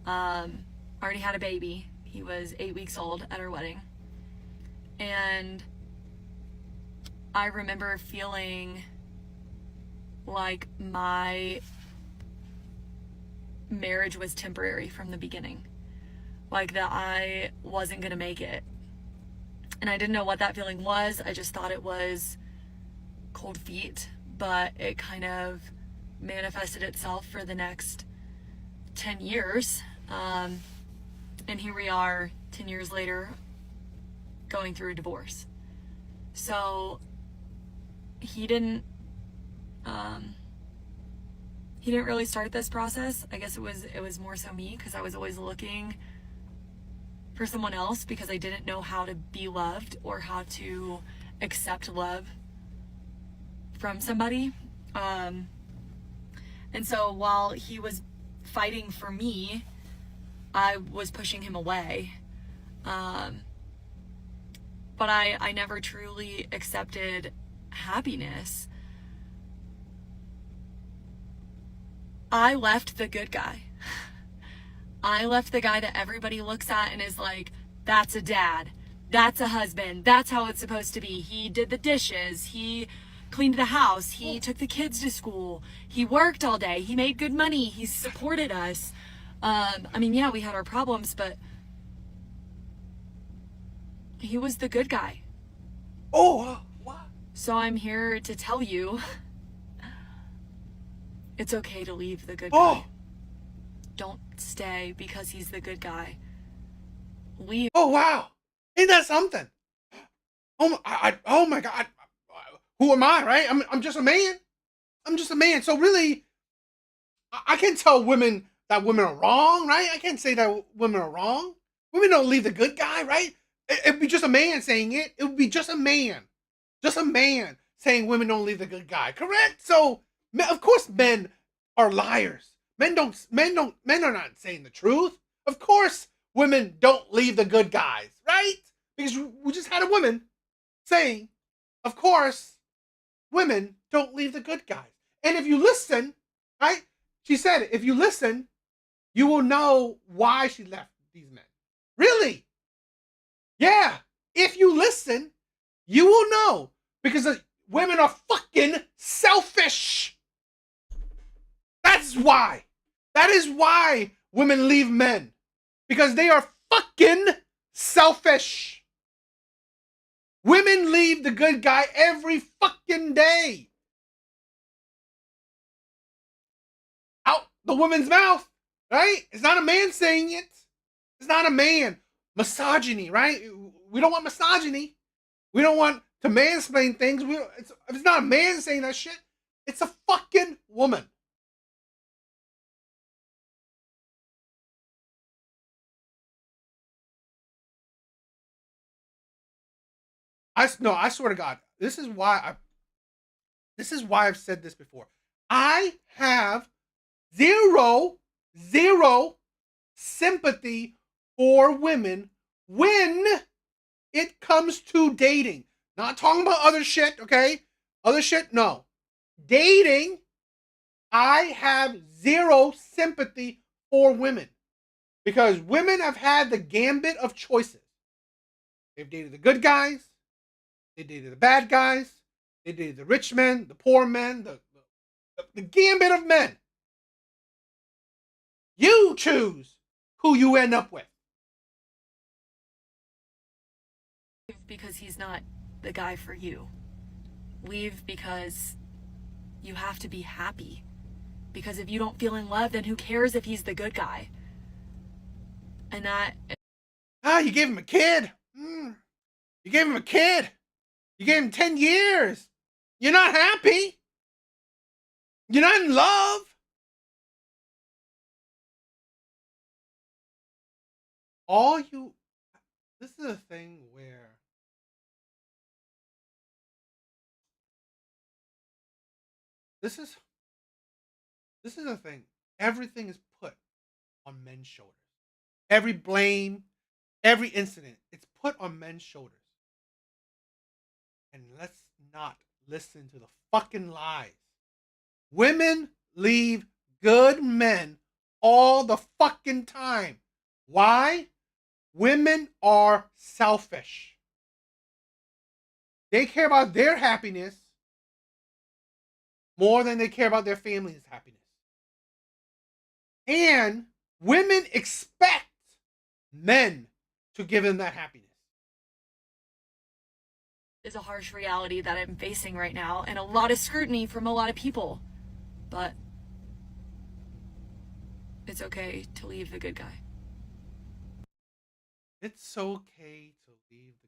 Speaker 5: Already had a baby. He was 8 weeks old at our wedding. And I remember feeling like my marriage was temporary from the beginning. Like that I wasn't gonna make it. And I didn't know what that feeling was. I just thought it was cold feet, but it kind of manifested itself for the next 10 years. And here we are 10 years later going through a divorce. So he didn't really start this process. I guess it was more so me, because I was always looking for someone else because I didn't know how to be loved or how to accept love from somebody. And so while he was fighting for me, I was pushing him away. But I never truly accepted happiness. I left the good guy. I left the guy that everybody looks at and is like, that's a dad, that's a husband, that's how it's supposed to be. He did the dishes, he cleaned the house, he took the kids to school, he worked all day, he made good money, he supported us. I mean, yeah, we had our problems, but he was the good guy.
Speaker 1: Oh, what?
Speaker 5: So I'm here to tell you, it's okay to leave the good
Speaker 1: Oh.
Speaker 5: guy. Don't stay because he's the good guy. Leave.
Speaker 1: Oh, wow. Ain't that something? Oh my God. Who am I, right? I'm just a man. I'm just a man. So really, I can't tell women that women are wrong, right? I can't say that women are wrong. Women don't leave the good guy, right? It'd be just a man saying it. It would be just a man saying women don't leave the good guy, correct? So, of course, men are liars. Men are not saying the truth. Of course, women don't leave the good guys, right? Because we just had a woman saying, of course, women don't leave the good guys. And if you listen, right? She said, if you listen, you will know why she left these men. Really? Yeah. If you listen, you will know. Because women are fucking selfish. That's why. That is why women leave men. Because they are fucking selfish. Women leave the good guy every fucking day. Out the woman's mouth, right? It's not a man saying it. It's not a man. Misogyny, right? We don't want misogyny. We don't want to mansplain things. If it's not a man saying that shit, it's a fucking woman. I swear to God, this is why I've said this before. I have zero sympathy for women when it comes to dating. Not talking about other shit, okay? Other shit, no. Dating, I have zero sympathy for women because women have had the gambit of choices. They've dated the good guys, they dated the bad guys, they dated the rich men, the poor men, the gambit of men. You choose who you end up with.
Speaker 5: Because he's not the guy for you. Leave because you have to be happy. Because if you don't feel in love, then who cares if he's the good guy? And that...
Speaker 1: You gave him a kid. You gave him a kid. You gave him 10 years. You're not happy. You're not in love. This is a thing where this is a thing. Everything is put on men's shoulders. Every blame, every incident, it's put on men's shoulders. And let's not listen to the fucking lies. Women leave good men all the fucking time. Why? Women are selfish. They care about their happiness more than they care about their family's happiness. And women expect men to give them that happiness.
Speaker 5: Is a harsh reality that I'm facing right now, and a lot of scrutiny from a lot of people. But it's okay to leave the good guy.
Speaker 1: It's okay to leave the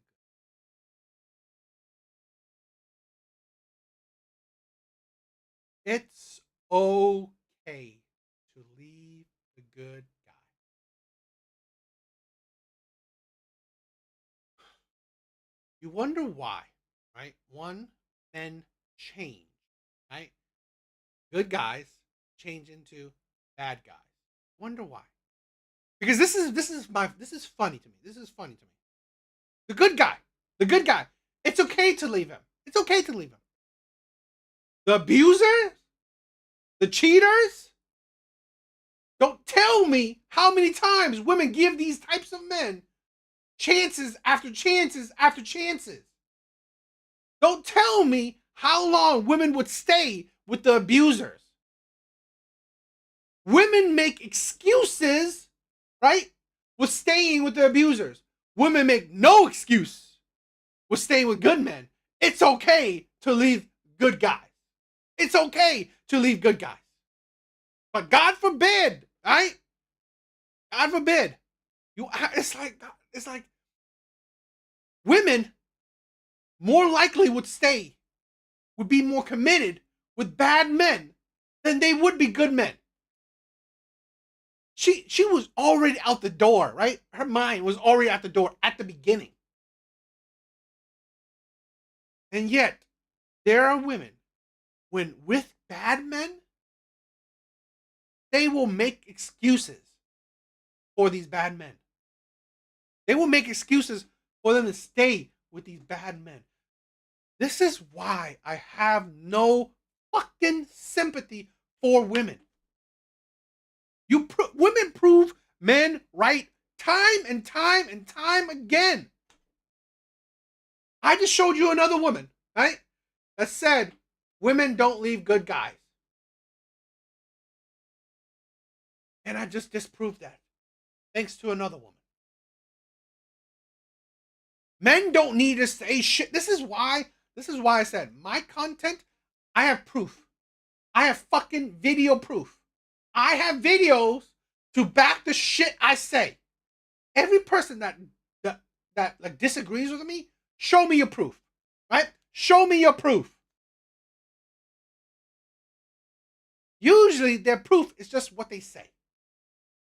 Speaker 1: good. It's okay to leave the good guy. You wonder why, right? One, men change, right? Good guys change into bad guys. Wonder why? Because this is funny to me. This is funny to me. The good guy. It's okay to leave him. It's okay to leave him. The abusers, the cheaters. Don't tell me how many times women give these types of men chances after chances after chances. Don't tell me how long women would stay with the abusers. Women make excuses, right, with staying with the abusers. Women make no excuse with staying with good men. It's okay to leave good guys. It's okay to leave good guys. But God forbid, right? God forbid. It's like women more likely would be more committed with bad men than they would be good men. She was already out the door, right? Her mind was already out the door at the beginning. And yet, there are women, when with bad men, they will make excuses for these bad men. They will make excuses for them to stay with these bad men. This is why I have no fucking sympathy for women. Women prove men right time and time and time again. I just showed you another woman, right, that said women don't leave good guys. And I just disproved that, thanks to another woman. Men don't need to say shit. This is why I said my content, I have proof. I have fucking video proof. I have videos to back the shit I say. Every person that like disagrees with me, show me your proof, right? Show me your proof. Usually their proof is just what they say.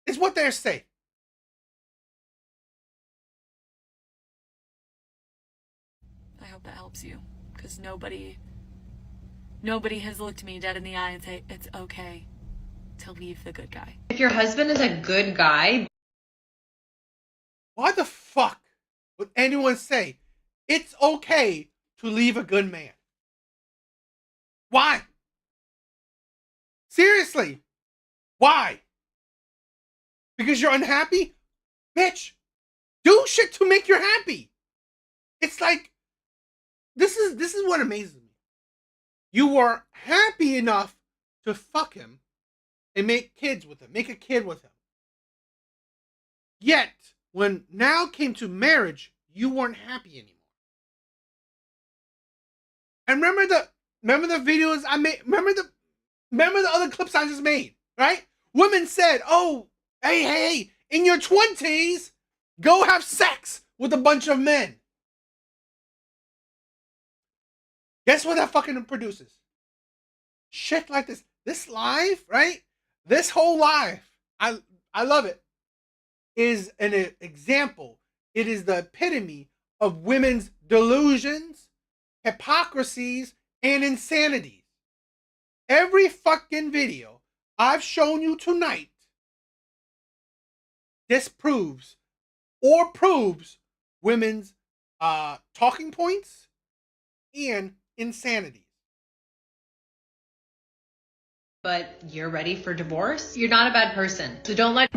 Speaker 1: It's what they say.
Speaker 5: I hope that helps you, because nobody
Speaker 11: Nobody has looked me dead in the eye and say, it's okay to leave the good guy.
Speaker 12: If your husband is a good guy,
Speaker 1: why the fuck would anyone say it's okay to leave a good man? Why? Seriously, why? Because you're unhappy? Bitch, do shit to make you happy. It's like, this is what amazes me. You were happy enough to fuck him and make kids with him, make a kid with him. Yet, when now came to marriage, you weren't happy anymore. And remember the videos I made, remember the other clips I just made, right? Women said, oh, hey, in your 20s, go have sex with a bunch of men. Guess what that fucking produces? Shit like this. This life, right? This whole life, I love it, is an example. It is the epitome of women's delusions, hypocrisies, and insanities. Every fucking video I've shown you tonight disproves or proves women's talking points and insanities.
Speaker 12: but you're ready for divorce, you're not a bad person. So don't let...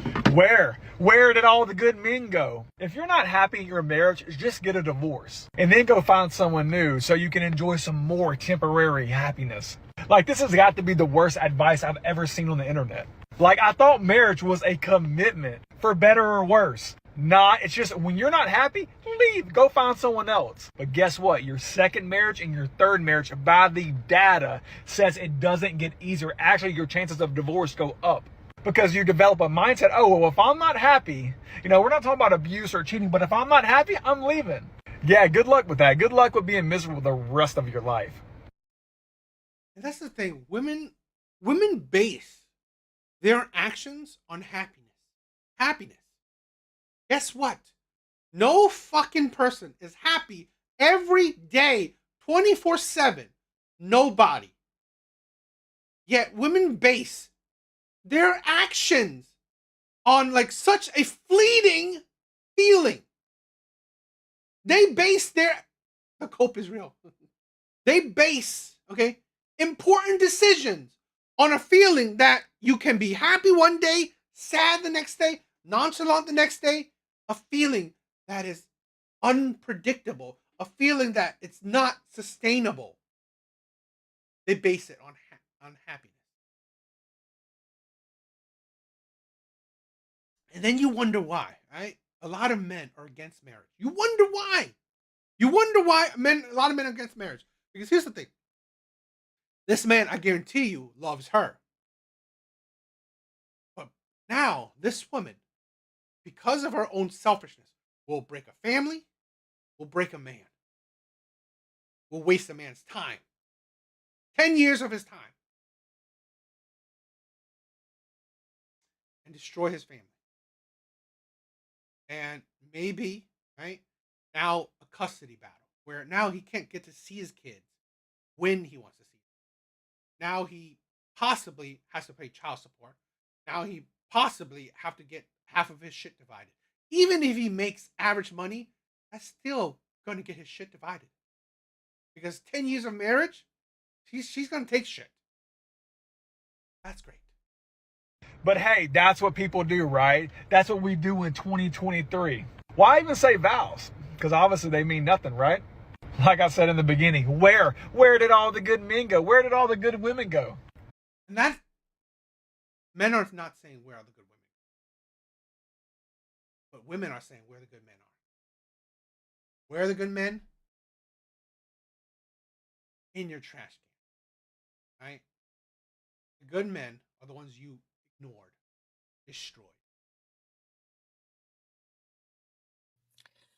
Speaker 13: Where did all the good men go? If you're not happy in your marriage, just get a divorce. And then go find someone new so you can enjoy some more temporary happiness. Like, this has got to be the worst advice I've ever seen on the internet. Like, I thought marriage was a commitment, for better or worse. Nah, it's just when you're not happy, leave, go find someone else. But guess what? Your second marriage and your third marriage, by the data, says it doesn't get easier. Actually, your chances of divorce go up. Because you develop a mindset, oh, well, if I'm not happy, you know, we're not talking about abuse or cheating, but if I'm not happy, I'm leaving. Yeah, good luck with that. Good luck with being miserable the rest of your life.
Speaker 1: And that's the thing. Women base their actions on happiness. Guess what? No fucking person is happy every day, 24/7. Nobody. Yet women base their actions on like such a fleeting feeling. They base the cope is real. They base, okay, important decisions on a feeling that you can be happy one day, sad the next day, nonchalant the next day, a feeling that is unpredictable, a feeling that it's not sustainable. They base it on happiness. And then you wonder why, right? A lot of men are against marriage. You wonder why. You wonder why a lot of men are against marriage. Because here's the thing. This man, I guarantee you, loves her. But now, this woman, because of her own selfishness, will break a family, will break a man, will waste a man's time. 10 years of his time. And destroy his family. And maybe, right, now a custody battle, where now he can't get to see his kids when he wants to see them. Now he possibly has to pay child support. Now he possibly have to get half of his shit divided. Even if he makes average money, that's still going to get his shit divided. Because 10 years of marriage, she's going to take shit. That's great.
Speaker 13: But hey, that's what people do, right? That's what we do in 2023. Why even say vows? Because obviously they mean nothing, right? Like I said in the beginning, where did all the good men go? Where did all the good women go?
Speaker 1: And that, men are not saying where are the good women. But women are saying where the good men are. Where are the good men? In your trash can. Right? The good men are the ones you ignored, destroyed.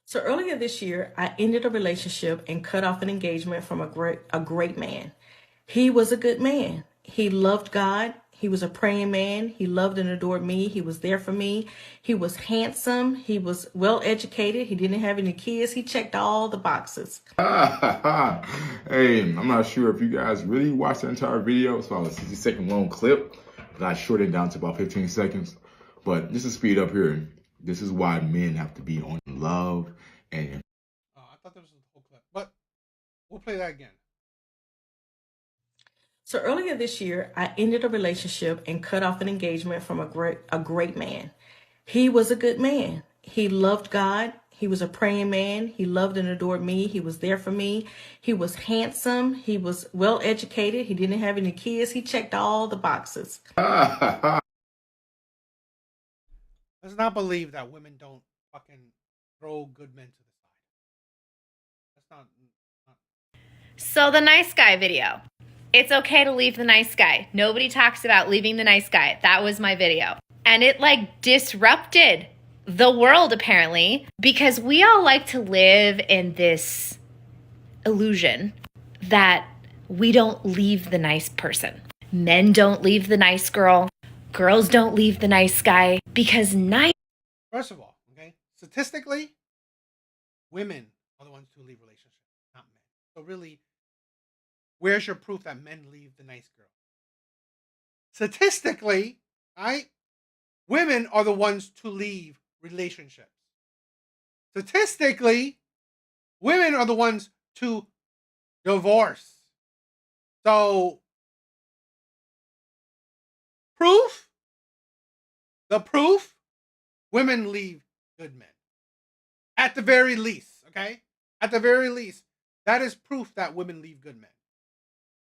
Speaker 14: So earlier this year, I ended a relationship and cut off an engagement from a great man. He was a good man. He loved God. He was a praying man. He loved and adored me. He was there for me. He was handsome. He was well educated. He didn't have any kids. He checked all the boxes.
Speaker 15: Hey, I'm not sure if you guys really watched the entire video. It's about a 60-second long clip, but I shortened it down to about 15 seconds. But just to speed up here, this is why men have to be on love and...
Speaker 1: I thought that was the whole clip, but we'll play that again.
Speaker 14: So earlier this year, I ended a relationship and cut off an engagement from a great man. He was a good man. He loved God. He was a praying man. He loved and adored me. He was there for me. He was handsome. He was well educated. He didn't have any kids. He checked all the boxes.
Speaker 1: Let's not believe that women don't fucking throw good men to the side. That's not.
Speaker 16: So the nice guy video. It's okay to leave the nice guy. Nobody talks about leaving the nice guy. That was my video. And it like disrupted the world apparently, because we all like to live in this illusion that we don't leave the nice person. Men don't leave the nice girl. Girls don't leave the nice guy because nice.
Speaker 1: First of all, okay, statistically, women are the ones who leave relationships, not men. So really, where's your proof that men leave the nice girl? Statistically, right? Women are the ones to leave relationships. Statistically, women are the ones to divorce. So, the proof, women leave good men. At the very least, okay? At the very least, that is proof that women leave good men.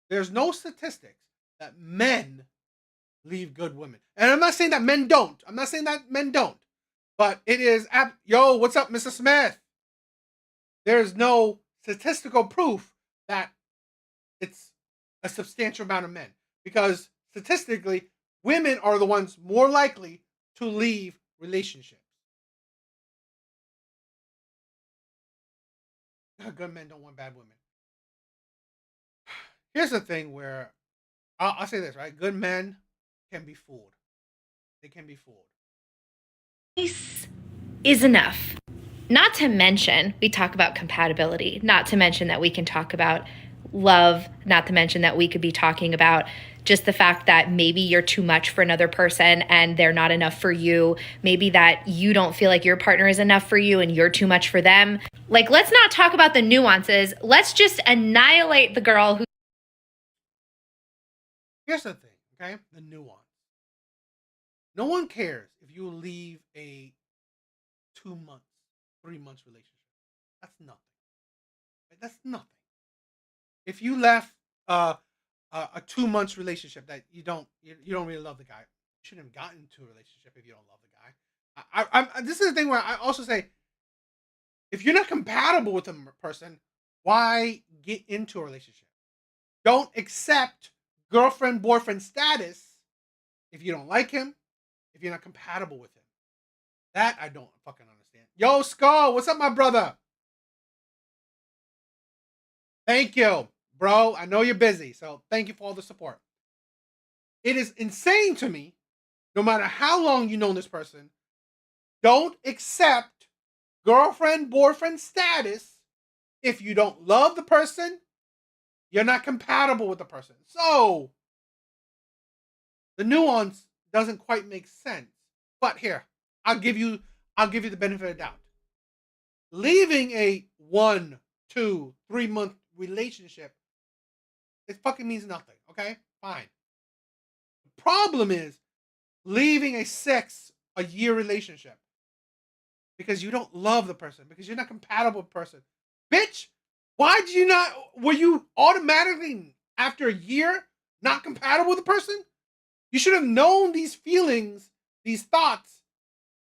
Speaker 1: There's no statistics that men leave good women. And I'm not saying that men don't. I'm not saying that men don't. But it is, yo, what's up, Mr. Smith? There's no statistical proof that it's a substantial amount of men. Because statistically, women are the ones more likely to leave relationships. Good men don't want bad women. Here's the thing where, I'll say this, right? Good men can be fooled. They can be fooled.
Speaker 16: Nice is enough. Not to mention, we talk about compatibility. Not to mention that we can talk about love. Not to mention that we could be talking about just the fact that maybe you're too much for another person and they're not enough for you. Maybe that you don't feel like your partner is enough for you and you're too much for them. Like, let's not talk about the nuances. Let's just annihilate the girl who...
Speaker 1: Here's the thing, okay? The nuance. No one cares if you leave a 2 months, 3 months relationship. That's nothing. Right? That's nothing. If you left a 2 months relationship that you don't really love the guy, you shouldn't have gotten into a relationship if you don't love the guy. This is the thing where I also say, if you're not compatible with a person, why get into a relationship? Don't accept girlfriend, boyfriend status if you don't like him, if you're not compatible with him. That I don't fucking understand. Yo, Skull, what's up, my brother? Thank you, bro. I know you're busy, so thank you for all the support. It is insane to me, no matter how long you know this person, don't accept girlfriend, boyfriend status if you don't love the person, you're not compatible with the person. So, the nuance doesn't quite make sense. But here, I'll give you the benefit of the doubt. Leaving a 1, 2, 3 month relationship, it fucking means nothing, okay? Fine. The problem is leaving a year relationship because you don't love the person, because you're not compatible with the person. Bitch, were you automatically, after a year, not compatible with the person? You should have known these feelings, these thoughts,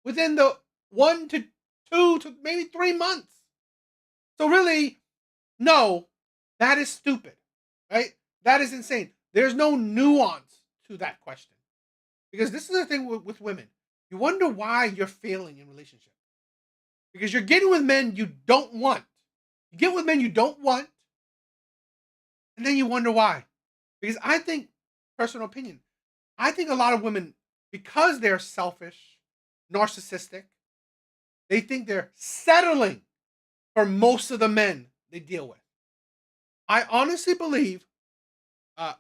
Speaker 1: within the 1 to 2 to maybe 3 months. So really, no, that is stupid, right? That is insane. There's no nuance to that question. Because this is the thing with women. You wonder why you're failing in relationships. Because you're getting with men you don't want. You get with men you don't want, and then you wonder why. Because I think, personal opinion, I think a lot of women, because they're selfish, narcissistic, they think they're settling for most of the men they deal with. I honestly believe, uh,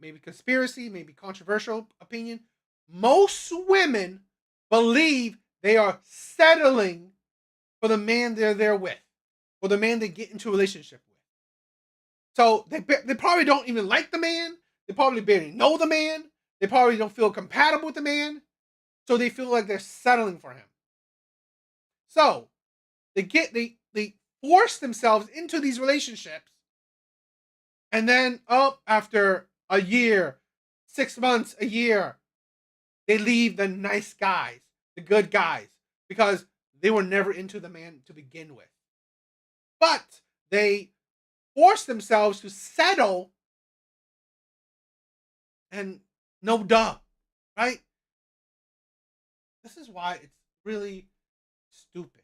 Speaker 1: maybe conspiracy, maybe controversial opinion, most women believe they are settling for the man they're there with, or the man they get into a relationship with. So they probably don't even like the man. They probably barely know the man. They probably don't feel compatible with the man. So they feel like they're settling for him. So they force themselves into these relationships, and then after a year, 6 months, a year, they leave the nice guys, the good guys, because they were never into the man to begin with. But they force themselves to settle, and no duh, right? This is why it's really stupid.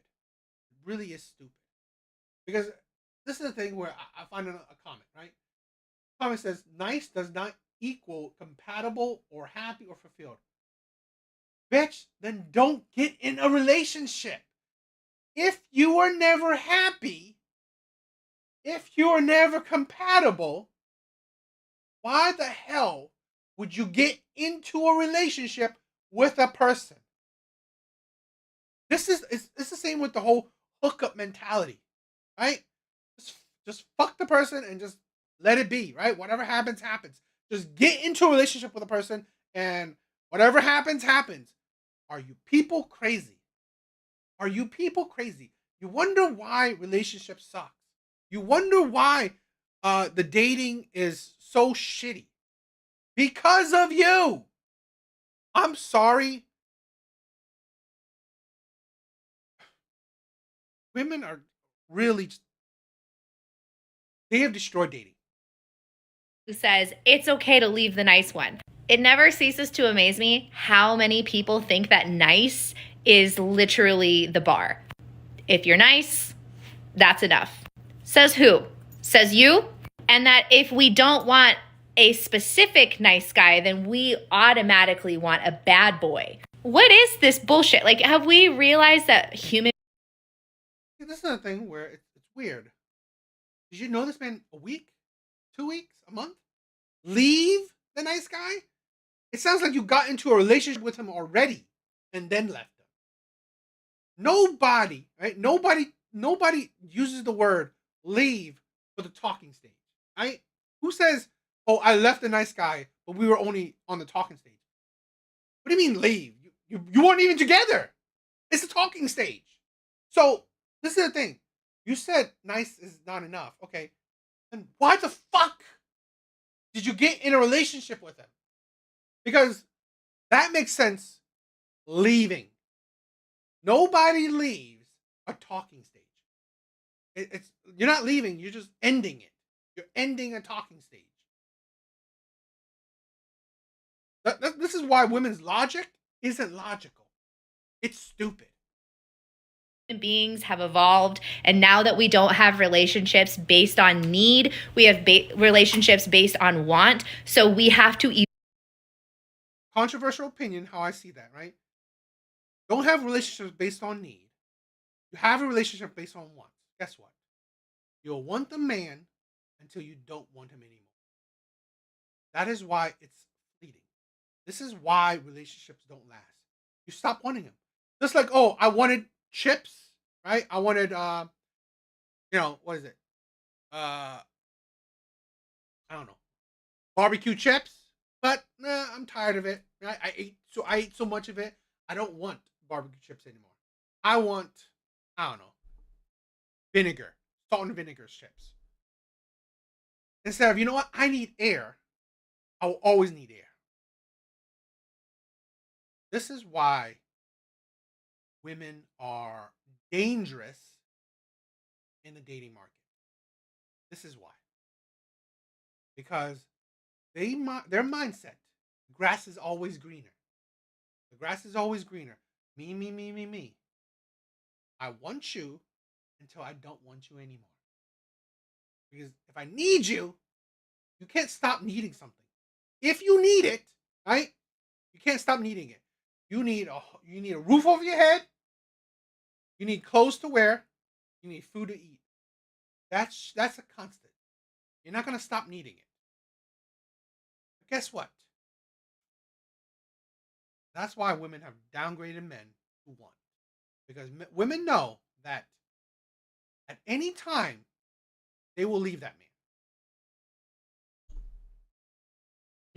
Speaker 1: It really is stupid. Because this is the thing where I find a comment, right? Comment says, nice does not equal compatible or happy or fulfilled. Bitch, then don't get in a relationship. If you are never happy, if you are never compatible, why the hell would you get into a relationship with a person? It's the same with the whole hookup mentality, right? Just fuck the person and just let it be, right? Whatever happens, happens. Just get into a relationship with a person, and whatever happens, happens. Are you people crazy? Are you people crazy? You wonder why relationships suck. You wonder why the dating is so shitty. Because of you. I'm sorry. Women are really, they have destroyed dating.
Speaker 16: Who says it's okay to leave the nice one. It never ceases to amaze me how many people think that nice is literally the bar. If you're nice, that's enough. Says who? Says you? And that if we don't want a specific nice guy, then we automatically want a bad boy. What is this bullshit? Like, have we realized that human...
Speaker 1: This is a thing where it's weird. Did you know this man a week? 2 weeks? A month? Leave the nice guy? It sounds like you got into a relationship with him already and then left him. Nobody, right? Nobody uses the word leave for the talking stage, right? Who says, oh, I left the nice guy, but we were only on the talking stage? What do you mean leave? You weren't even together. It's the talking stage. So this is the thing. You said nice is not enough. Okay. Then why the fuck did you get in a relationship with him? Because that makes sense. Leaving. Nobody leaves a talking stage. It's you're not leaving, you're just ending it. You're ending a talking stage. This is why women's logic isn't logical. It's stupid.
Speaker 16: Beings have evolved, and now that we don't have relationships based on need, we have relationships based on want. So we have to
Speaker 1: controversial opinion how I see that, right? Don't have relationships based on need. You have a relationship based on want. Guess what? You'll want the man until you don't want him anymore. That is why it's fleeting. This is why relationships don't last. You stop wanting him. Just like, oh, I wanted chips, right? I wanted what is it? I don't know. Barbecue chips, but I'm tired of it. Right? I ate so much of it. I don't want barbecue chips anymore. I want, I don't know, vinegar, salt and vinegar chips. Instead of, you know what? I need air. I will always need air. This is why women are dangerous in the dating market. This is why. Because their mindset, grass is always greener. The grass is always greener. Me, me, me, me, me. I want you until I don't want you anymore. Because if I need you, you can't stop needing something. If you need it, right? You can't stop needing it. You need a roof over your head. You need clothes to wear. You need food to eat. That's a constant. You're not going to stop needing it. But guess what? That's why women have downgraded men who want. Because women know that at any time, they will leave that man.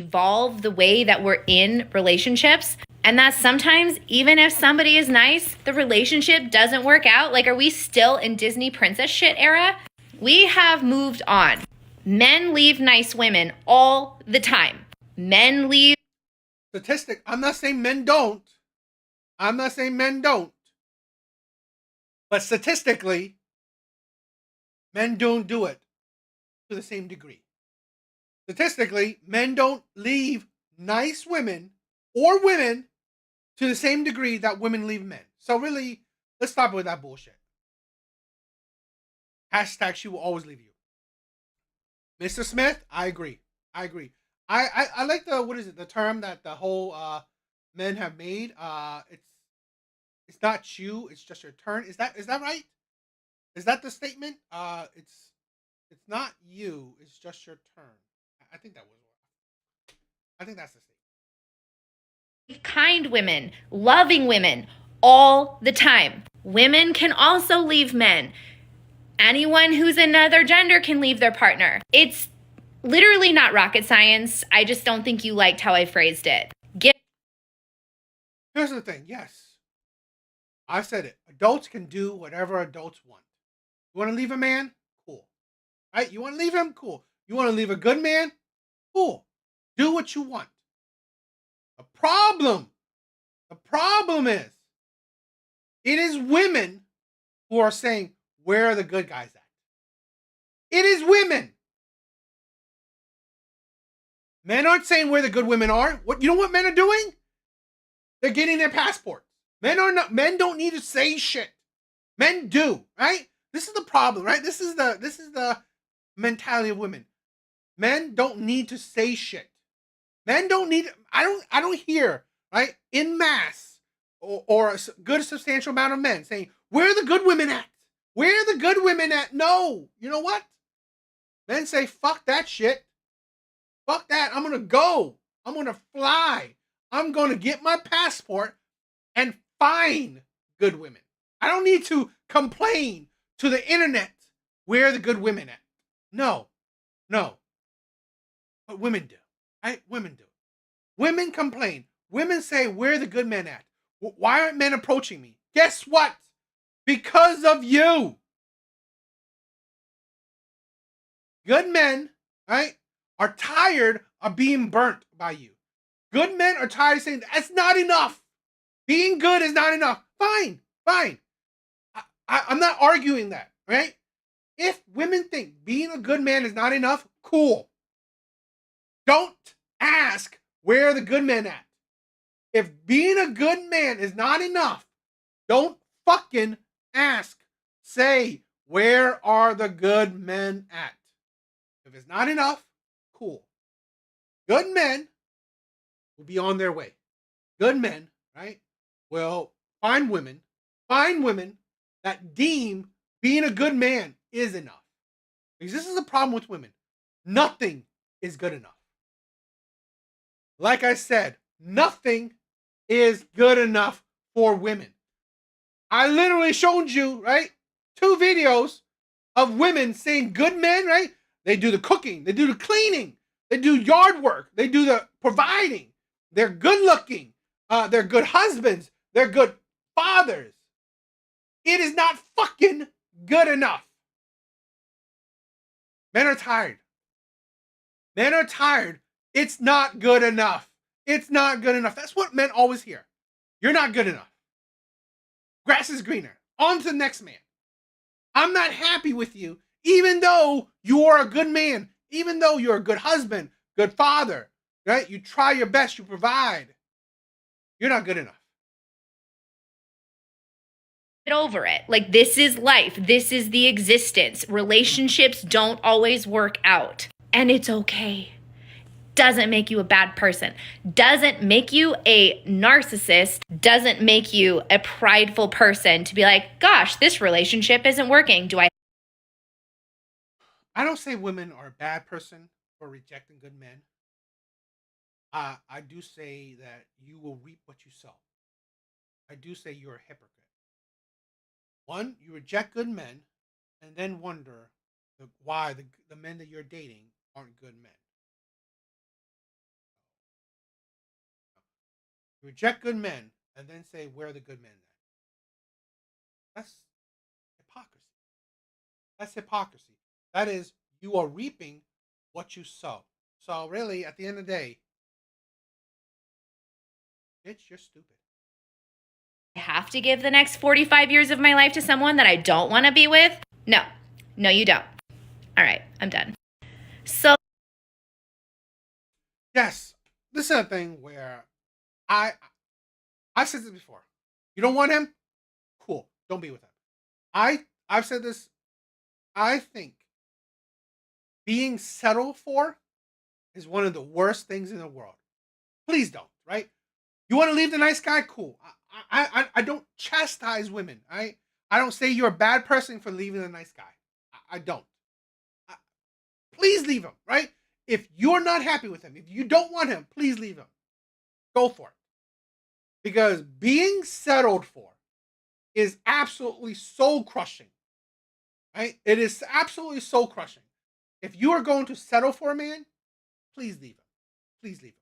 Speaker 16: Evolve the way that we're in relationships, and that sometimes even if somebody is nice, the relationship doesn't work out. Like, are we still in Disney princess shit era? We have moved on. Men leave nice women all the time. Men leave.
Speaker 1: Statistic. I'm not saying men don't. But statistically, men don't do it to the same degree. Statistically, men don't leave nice women or women to the same degree that women leave men. So really, let's stop with that bullshit. Hashtag she will always leave you. Mr. Smith, I agree. I like the term that the whole men have made. It's not you, it's just your turn. Is that right? Is that the statement? It's not you, it's just your turn. I think that's the statement.
Speaker 16: Kind women, loving women all the time. Women can also leave men. Anyone who's another gender can leave their partner. It's literally not rocket science. I just don't think you liked how I phrased it.
Speaker 1: Here's the thing, yes. I said it. Adults can do whatever adults want. You want to leave a man? Cool. Right? You want to leave him? Cool. You want to leave a good man? Cool. Do what you want. The problem is, it is women who are saying, where are the good guys at? It is women. Men aren't saying where the good women are. You know what men are doing? They're getting their passports. Men don't need to say shit. Men do, right? This is the problem, right? This is the mentality of women. Men don't need to say shit. Men don't need. I don't hear, right, in mass or a good substantial amount of men saying, where are the good women at? Where are the good women at? No. You know what? Men say, fuck that shit. Fuck that. I'm going to go. I'm going to fly. I'm going to get my passport and find good women. I don't need to complain to the internet where are the good women at. No. But women do. Right? Women do. Women complain. Women say, where are the good men at? Why aren't men approaching me? Guess what? Because of you. Good men, right, are tired of being burnt by you. Good men are tired of saying, that's not enough. Being good is not enough. Fine. I'm not arguing that, right? If women think being a good man is not enough, cool. Don't ask where are the good men at. If being a good man is not enough, don't fucking ask. Say, where are the good men at? If it's not enough, cool. Good men will be on their way. Good men, right, will find women that deem being a good man is enough. Because this is the problem with women. Nothing is good enough. Like I said, nothing is good enough for women. I literally showed you, right, 2 videos of women saying good men, right? They do the cooking, they do the cleaning, they do yard work, they do the providing. They're good looking. They're good husbands. They're good fathers. It is not fucking good enough. Men are tired. Men are tired. It's not good enough. It's not good enough. That's what men always hear. You're not good enough. Grass is greener. On to the next man. I'm not happy with you, even though you are a good man, even though you're a good husband, good father, right? You try your best, you provide. You're not good enough.
Speaker 16: Get over it. Like, this is life. This is the existence. Relationships don't always work out. And it's okay. doesn't make you a bad person, doesn't make you a narcissist, doesn't make you a prideful person to be like, gosh, this relationship isn't working.
Speaker 1: I don't say women are a bad person for rejecting good men. I do say that you will reap what you sow. I do say you're a hypocrite. One, you reject good men and then wonder why the men that you're dating aren't good men. You reject good men and then say, where are the good men then? That's hypocrisy. That's hypocrisy. That is, you are reaping what you sow. So really, at the end of the day, bitch, you're stupid.
Speaker 16: I have to give the next 45 years of my life to someone that I don't want to be with? No, you don't. All right, I'm done. So,
Speaker 1: yes, this is a thing where I've said this before. You don't want him? Cool. Don't be with him. I've said this. I think being settled for is one of the worst things in the world. Please don't, right? You want to leave the nice guy? Cool. I don't chastise women. I don't say you're a bad person for leaving the nice guy. I don't. Please leave him, right? If you're not happy with him, if you don't want him, please leave him. Go for it. Because being settled for is absolutely soul crushing. Right? It is absolutely soul crushing. If you are going to settle for a man, please leave him. Please leave him.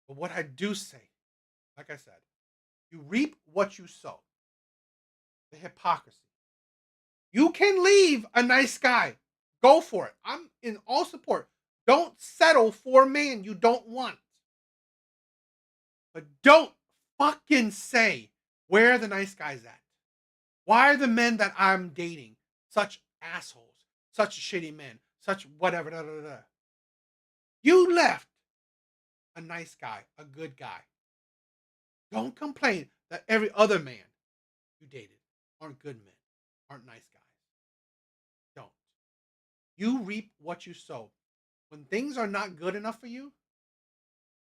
Speaker 1: But what I do say, like I said, you reap what you sow. The hypocrisy. You can leave a nice guy. Go for it. I'm in all support. Don't settle for a man you don't want. But don't fucking say where the nice guy's at. Why are the men that I'm dating such assholes, such shitty men, such whatever, da, da, da. You left a nice guy, a good guy. Don't complain that every other man you dated aren't good men, aren't nice guys. Don't. You reap what you sow. When things are not good enough for you,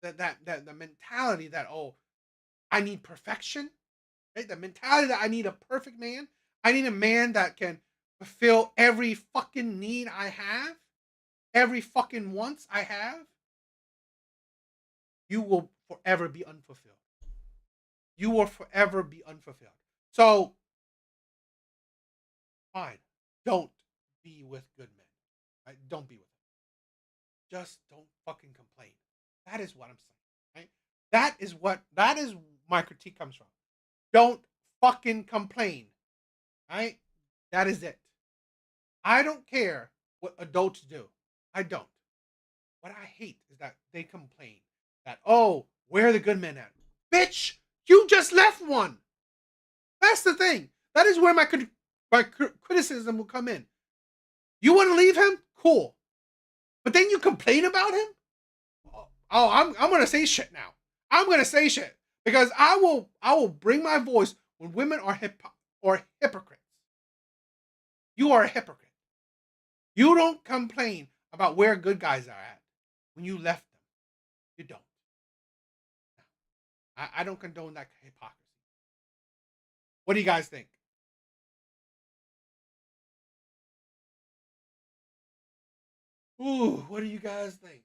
Speaker 1: that the mentality that, oh, I need perfection, right? The mentality that I need a perfect man. I need a man that can fulfill every fucking need I have, every fucking wants I have. You will forever be unfulfilled. You will forever be unfulfilled. So, fine. Don't be with good men. Right? Don't be with them. Just don't fucking complain. That is what I'm saying. Right? That is my critique comes from. Don't fucking complain. Right? That is it. I don't care what adults do. I don't. What I hate is that they complain that, oh, where are the good men at? Bitch, you just left one. That's the thing. That is where my criticism will come in. You want to leave him? Cool. But then you complain about him? Oh, I'm going to say shit now. I'm going to say shit. Because I will bring my voice when women are hypocrites. You are a hypocrite. You don't complain about where good guys are at when you left them. You don't. I don't condone that hypocrisy. What do you guys think? Ooh, what do you guys think?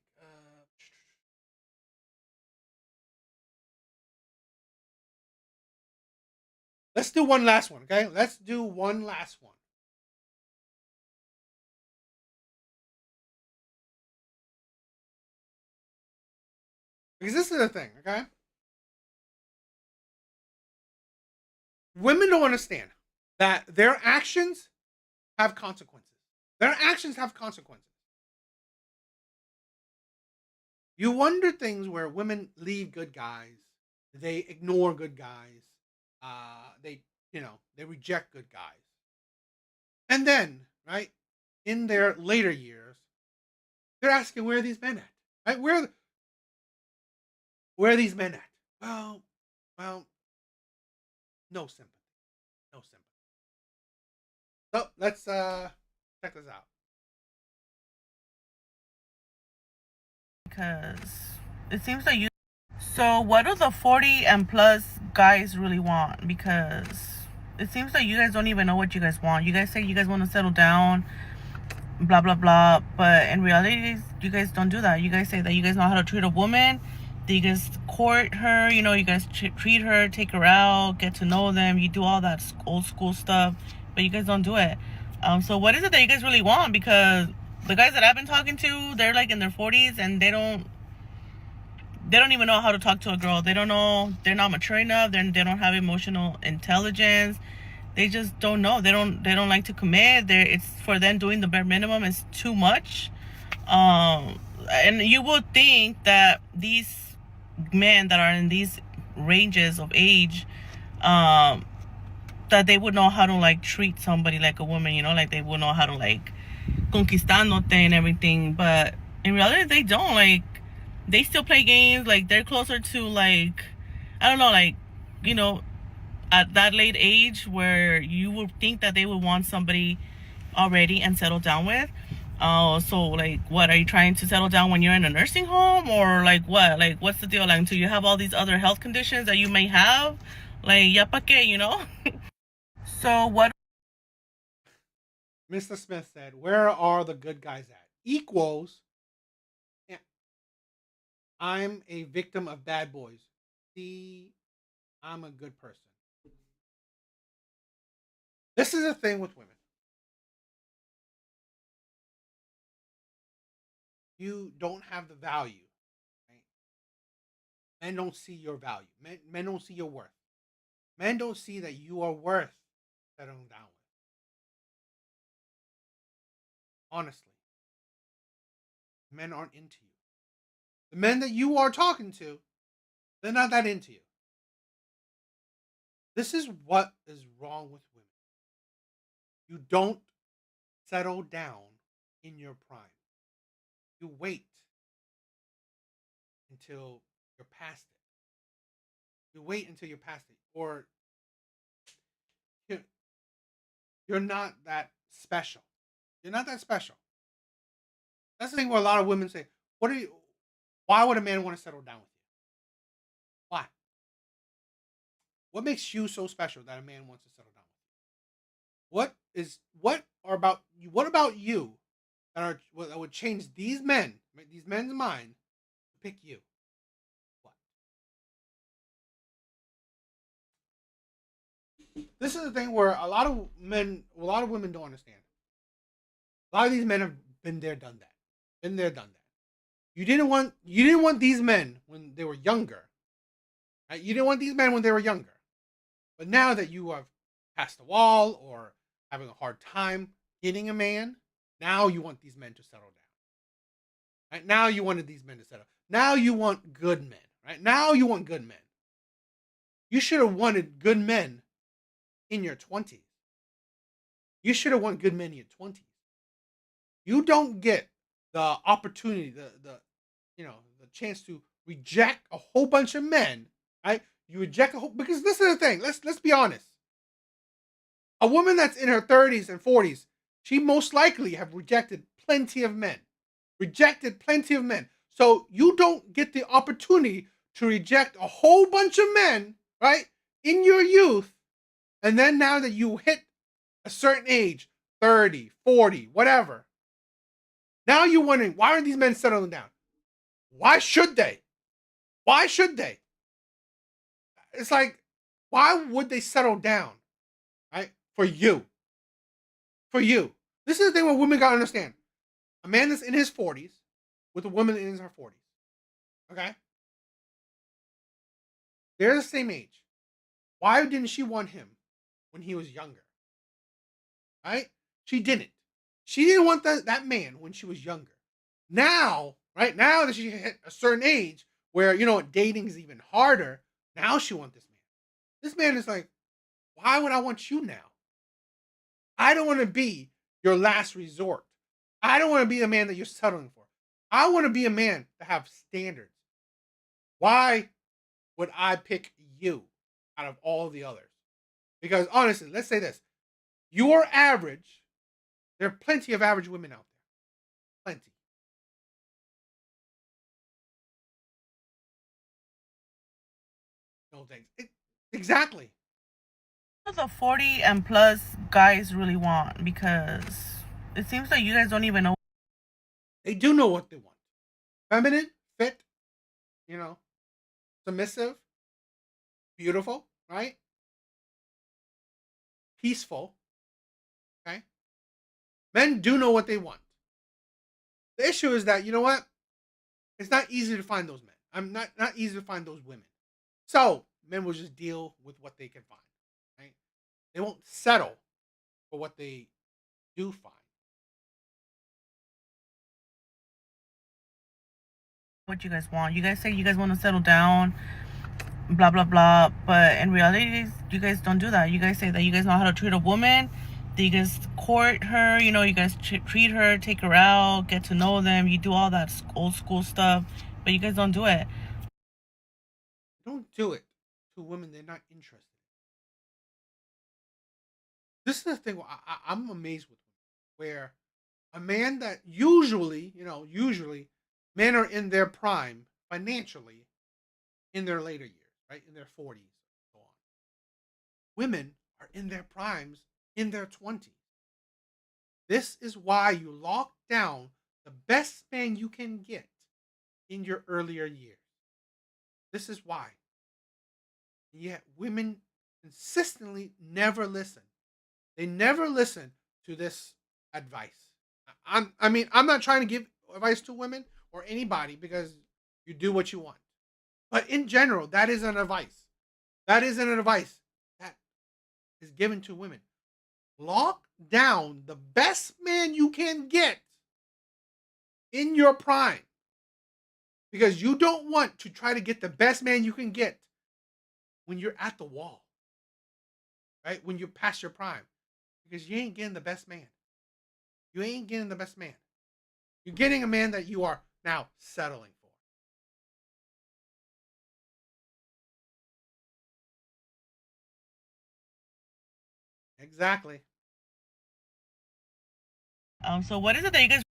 Speaker 1: Let's do one last one, okay? Let's do one last one. Because this is the thing, okay? Women don't understand that their actions have consequences. Their actions have consequences. You wonder things where women leave good guys, they ignore good guys, they reject good guys. And then, right, in their later years, they're asking, where are these men at? Right? Where are these men at? Well, no sympathy. No sympathy. So let's check this out.
Speaker 17: because it seems like you. So what do the 40 and plus guys really want? Because it seems like you guys don't even know what you guys want. You guys say you guys want to settle down, blah blah blah, but in reality you guys don't do that. You guys say that you guys know how to treat a woman, that you guys court her, you know, you guys treat her, take her out, get to know them, you do all that old school stuff, but you guys don't do it. So what is it that you guys really want? Because the guys that I've been talking to, they're like in their 40s and they don't even know how to talk to a girl. They don't know, they're not mature enough, they don't have emotional intelligence. They just don't know. They don't like to commit. It's for them doing the bare minimum is too much. And you would think that these men that are in these ranges of age, that they would know how to like treat somebody like a woman, you know, like they would know how to like conquistándote and everything. But in reality, they don't. Like, they still play games. Like, they're closer to like, I don't know, like, you know, at that late age where you would think that they would want somebody already and settle down with. So like, what, are you trying to settle down when you're in a nursing home, or like what? Like, what's the deal? Like, until you have all these other health conditions that you may have, like, ya pa qué, you know? So what?
Speaker 1: Mr. Smith said, where are the good guys at? Equals, yeah, I'm a victim of bad boys. See, I'm a good person. This is the thing with women. You don't have the value. Right? Men don't see your value. Men don't see your worth. Men don't see that you are worth settling down with. Honestly. Men aren't into you. The men that you are talking to, they're not that into you. This is what is wrong with women. You don't settle down in your prime. You wait until you're past it. You wait until you're past it. Or you're not that special. You're not that special. That's the thing where a lot of women say, why would a man want to settle down with you? Why? What makes you so special that a man wants to settle down with you? What about you that would change these men's mind to pick you? What? This is the thing where a lot of women don't understand. A lot of these men have been there, done that. Been there, done that. You didn't want these men when they were younger. Right? You didn't want these men when they were younger. But now that you have passed the wall or having a hard time getting a man, now you want these men to settle down. Right? Now you wanted these men to settle. Now you want good men. Right? Now you want good men. You should have wanted good men in your 20s. You should have wanted good men in your 20s. You don't get the opportunity, the chance to reject a whole bunch of men, right? You reject because this is the thing. Let's be honest. A woman that's in her 30s and 40s, she most likely have rejected plenty of men. So you don't get the opportunity to reject a whole bunch of men, right? In your youth. And then now that you hit a certain age, 30, 40, whatever. Now you're wondering, why aren't these men settling down? Why should they? Why should they? It's like, why would they settle down? Right? For you. For you. This is the thing where women gotta understand. A man that's in his 40s with a woman in her 40s. Okay? They're the same age. Why didn't she want him when he was younger? Right? She didn't. She didn't want that man when she was younger. Now, right now that she hit a certain age where, dating is even harder, now she wants this man. This man is like, why would I want you now? I don't want to be your last resort. I don't want to be a man that you're settling for. I want to be a man that have standards. Why would I pick you out of all the others? Because honestly, let's say this. You're average. There are plenty of average women out there. Plenty. those things. Exactly.
Speaker 17: What do the 40 and plus guys really want? Because it seems like you guys don't even know.
Speaker 1: They do know what they want. Feminine, fit, submissive, beautiful, right? Peaceful. Okay? Men do know what they want. The issue is that, you know what? It's not easy to find those men. I'm not easy to find those women. So men will just deal with what they can find. Right? They won't settle for what they do find.
Speaker 17: What you guys want. You guys say you guys want to settle down, blah blah blah, but in reality you guys don't do that. You guys say that you guys know how to treat a woman, that you guys court her, you guys treat her, take her out, get to know them, you do all that old school stuff, but you guys don't do it.
Speaker 1: Don't do it to women they're not interested in. This is the thing I'm amazed with, where a man that usually men are in their prime financially in their later years, right? In their 40s and so on. Women are in their primes in their 20s. This is why you lock down the best man you can get in your earlier years. This is why. Yet women consistently never listen. They never listen to this advice. I'm not trying to give advice to women or anybody, because you do what you want. But in general, that is an advice. That is an advice that is given to women. Lock down the best man you can get in your prime, because you don't want to try to get the best man you can get when you're at the wall, right? When you're past your prime, because you ain't getting the best man. You ain't getting the best man. You're getting a man that you are now settling for. Exactly.
Speaker 17: So what is it that you guys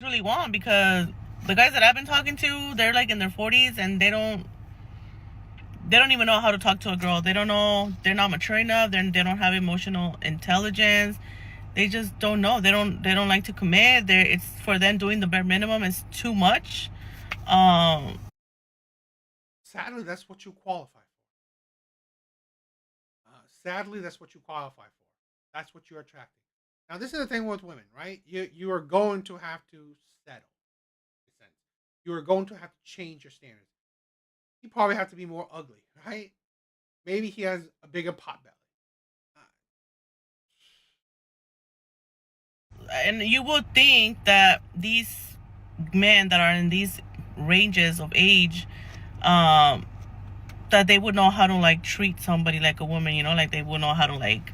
Speaker 17: really want? Because the guys that I've been talking to, they're like in their 40s and they don't even know how to talk to a girl. They don't know. They're not mature enough. They don't have emotional intelligence. They just don't know. They don't like to commit. It's for them, doing the bare minimum is too much.
Speaker 1: Sadly, that's what you qualify for. Sadly, that's what you qualify for. That's what you're attracting. Now, this is the thing with women, right? You are going to have to settle. In a sense, you are going to have to change your standards. You probably have to be more ugly, right? Maybe he has a bigger pot belly.
Speaker 17: And you would think that these men that are in these ranges of age, that they would know how to like treat somebody like a woman, like they would know how to like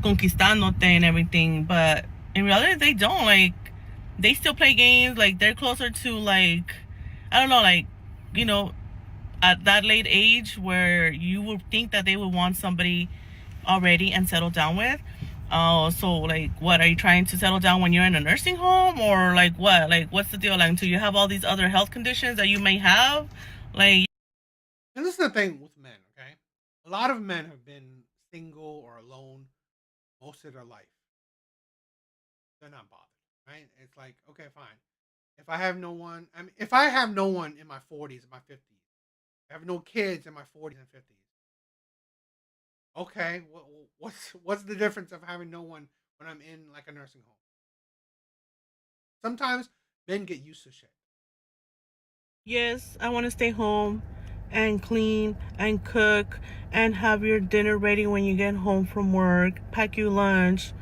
Speaker 17: conquistándote and everything. But in reality, they don't. Like, they still play games. Like, they're closer to like, I don't know, like, at that late age where you would think that they would want somebody already and settle down with. So like, what are you trying to settle down when you're in a nursing home, or like what? Like, what's the deal? Like, until you have all these other health conditions that you may have, like.
Speaker 1: And this is the thing with men, okay? A lot of men have been single or alone most of their life. They're not bothered, right? It's like, okay, fine. If I have no one in my 40s and my 50s, I have no kids in my 40s and 50s. Okay, what's the difference of having no one when I'm in like a nursing home? Sometimes men get used to shit.
Speaker 17: Yes, I want to stay home and clean and cook and have your dinner ready when you get home from work, pack your lunch,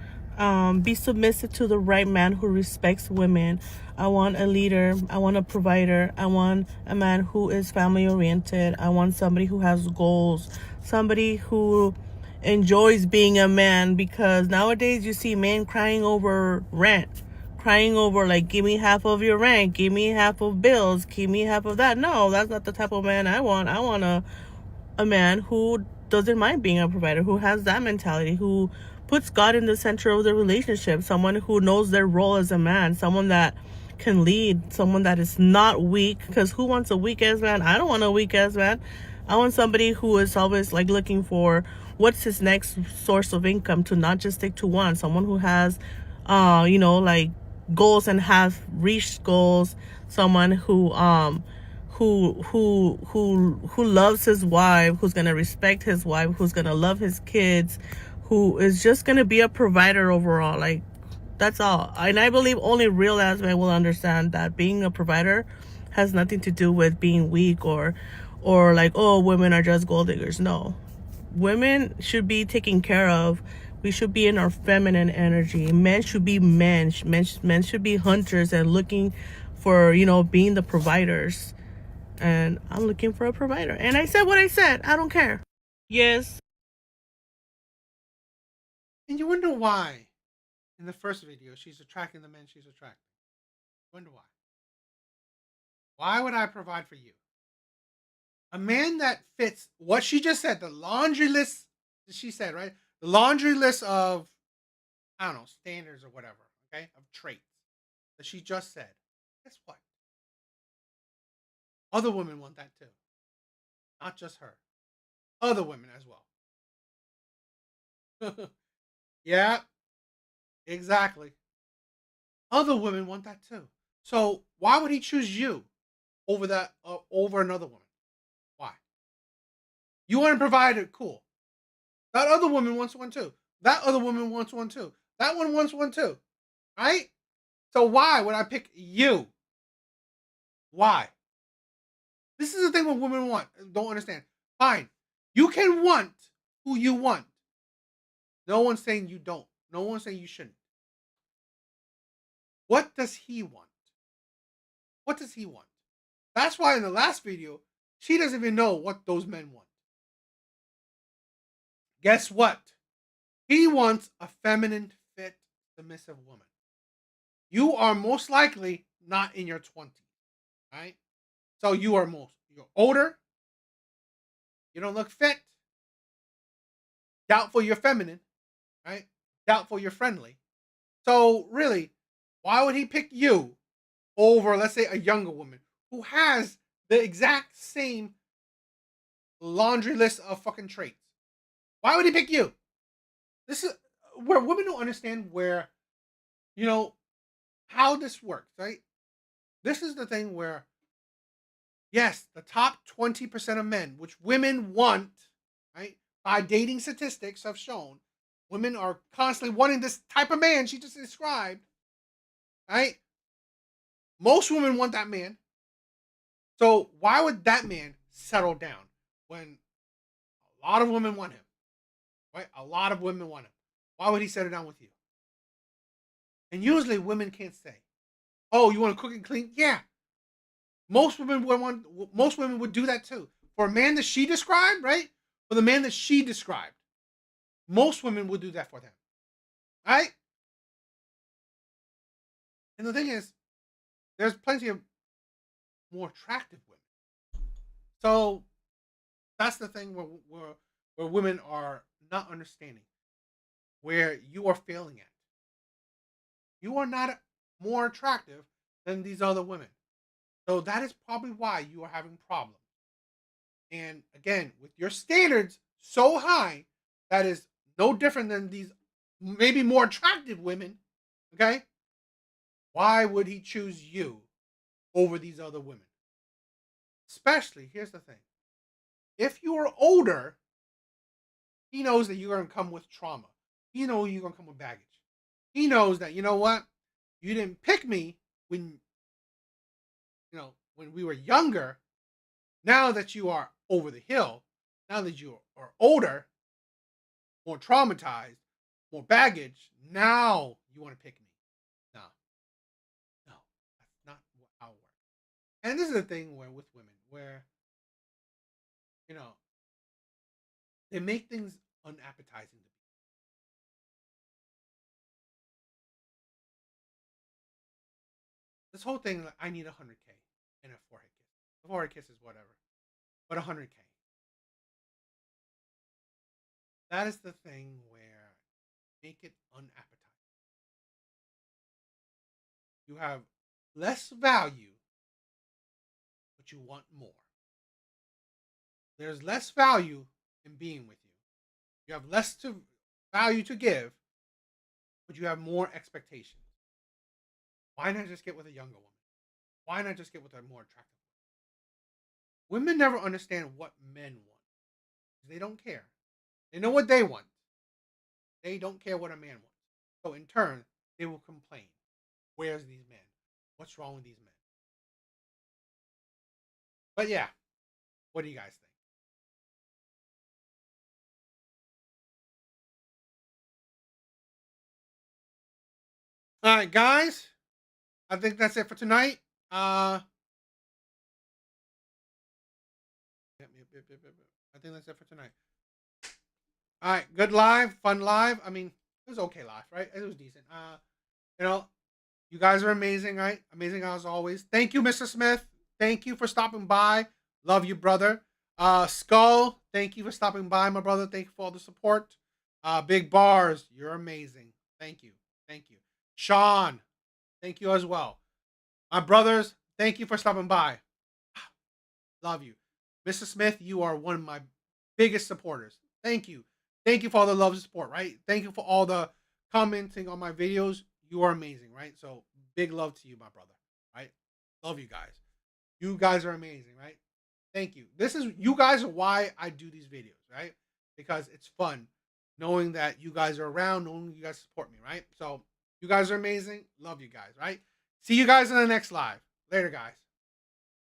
Speaker 17: be submissive to the right man who respects women. I want a leader. I want a provider. I want a man who is family oriented. I want somebody who has goals, somebody who enjoys being a man, because nowadays you see men crying over rent, crying over like, give me half of your rent, give me half of bills, give me half of that. No, that's not the type of man I want. I want a a man who doesn't mind being a provider, who has that mentality, who puts God in the center of the relationship, someone who knows their role as a man, someone that can lead, someone that is not weak. Because who wants a weak ass man? I don't want a weak ass man. I want somebody who is always like looking for what's his next source of income, to not just stick to one. Someone who has like goals and has reached goals. Someone who loves his wife, who's gonna respect his wife, who's gonna love his kids, who is just gonna be a provider overall. Like, that's all. And I believe only real ass men will understand that being a provider has nothing to do with being weak or like, oh, women are just gold diggers. No, women should be taken care of. We should be in our feminine energy. Men should be men. Men should be hunters and looking for, being the providers. And I'm looking for a provider. And I said what I said. I don't care. Yes.
Speaker 1: And you wonder why in the first video she's attracting the men she's attracting. Wonder why. Why would I provide for you? A man that fits what she just said, the laundry list that she said, right? The laundry list of, I don't know, standards or whatever, okay? Of traits that she just said. Guess what? Other women want that too. Not just her. Other women as well. Yeah, exactly. Other women want that too. So why would he choose you over that over another woman? Why? You want to provide it, cool. That other woman wants one too. That other woman wants one too. That one wants one too. Right? So why would I pick you? Why? This is the thing what women want. Don't understand. Fine. You can want who you want. No one's saying you don't. No one's saying you shouldn't. What does he want? What does he want? That's why in the last video, she doesn't even know what those men want. Guess what? He wants a feminine, fit, submissive woman. You are most likely not in your 20s, right? So you're older. You don't look fit. Doubtful you're feminine, right? Doubtful you're friendly. So really, why would he pick you over, let's say, a younger woman who has the exact same laundry list of fucking traits? Why would he pick you? This is where women don't understand where, how this works, right? This is the thing where, yes, the top 20% of men, which women want, right, by dating statistics have shown, women are constantly wanting this type of man she just described, right? Most women want that man. So why would that man settle down when a lot of women want him? Right? A lot of women want him. Why would he settle down with you? And usually women can't say, "Oh, you want to cook and clean?" Yeah. Most women would do that too. For a man that she described, right? For the man that she described, most women would do that for them. Right? And the thing is, there's plenty of more attractive women. So that's the thing where women are not understanding where you are failing at. You are not more attractive than these other women. So that is probably why you are having problems. And again, with your standards so high, that is no different than these maybe more attractive women. Okay? Why would he choose you over these other women? Especially, here's the thing. If you are older, he knows that you're going to come with trauma. He knows you're going to come with baggage. He knows that, you know what? You didn't pick me when we were younger. Now that you are over the hill, now that you are older, more traumatized, more baggage, now you want to pick me. No, that's not how it works. And this is the thing with women, where, they make things unappetizing to be. This whole thing, like, I need 100K and a forehead kiss. A forehead kiss is whatever, but 100K. That is the thing where make it unappetizing. You have less value, but you want more. There's less value in being with you. You have less value to give, but you have more expectations. Why not just get with a younger woman? Why not just get with a more attractive woman? Women never understand what men want. They don't care. They know what they want. They don't care what a man wants. So in turn, they will complain. Where's these men? What's wrong with these men? But yeah, what do you guys think? All right, guys. I think that's it for tonight. I think that's it for tonight. All right, good live, fun live. I mean, it was okay live, right? It was decent. You know, you guys are amazing, right? Amazing as always. Thank you, Mr. Smith. Thank you for stopping by. Love you, brother. Skull, thank you for stopping by, my brother. Thank you for all the support. Big Bars, you're amazing. Thank you. Thank you. Sean, thank you as well. My brothers, thank you for stopping by. Love you. Mr. Smith, you are one of my biggest supporters. Thank you. Thank you for all the love and support, right? Thank you for all the commenting on my videos. You are amazing, right? So big love to you, my brother, right? Love you guys. You guys are amazing, right? Thank you. You guys are why I do these videos, right? Because it's fun knowing that you guys are around, knowing you guys support me, right? So you guys are amazing. Love you guys, right? See you guys in the next live. Later, guys.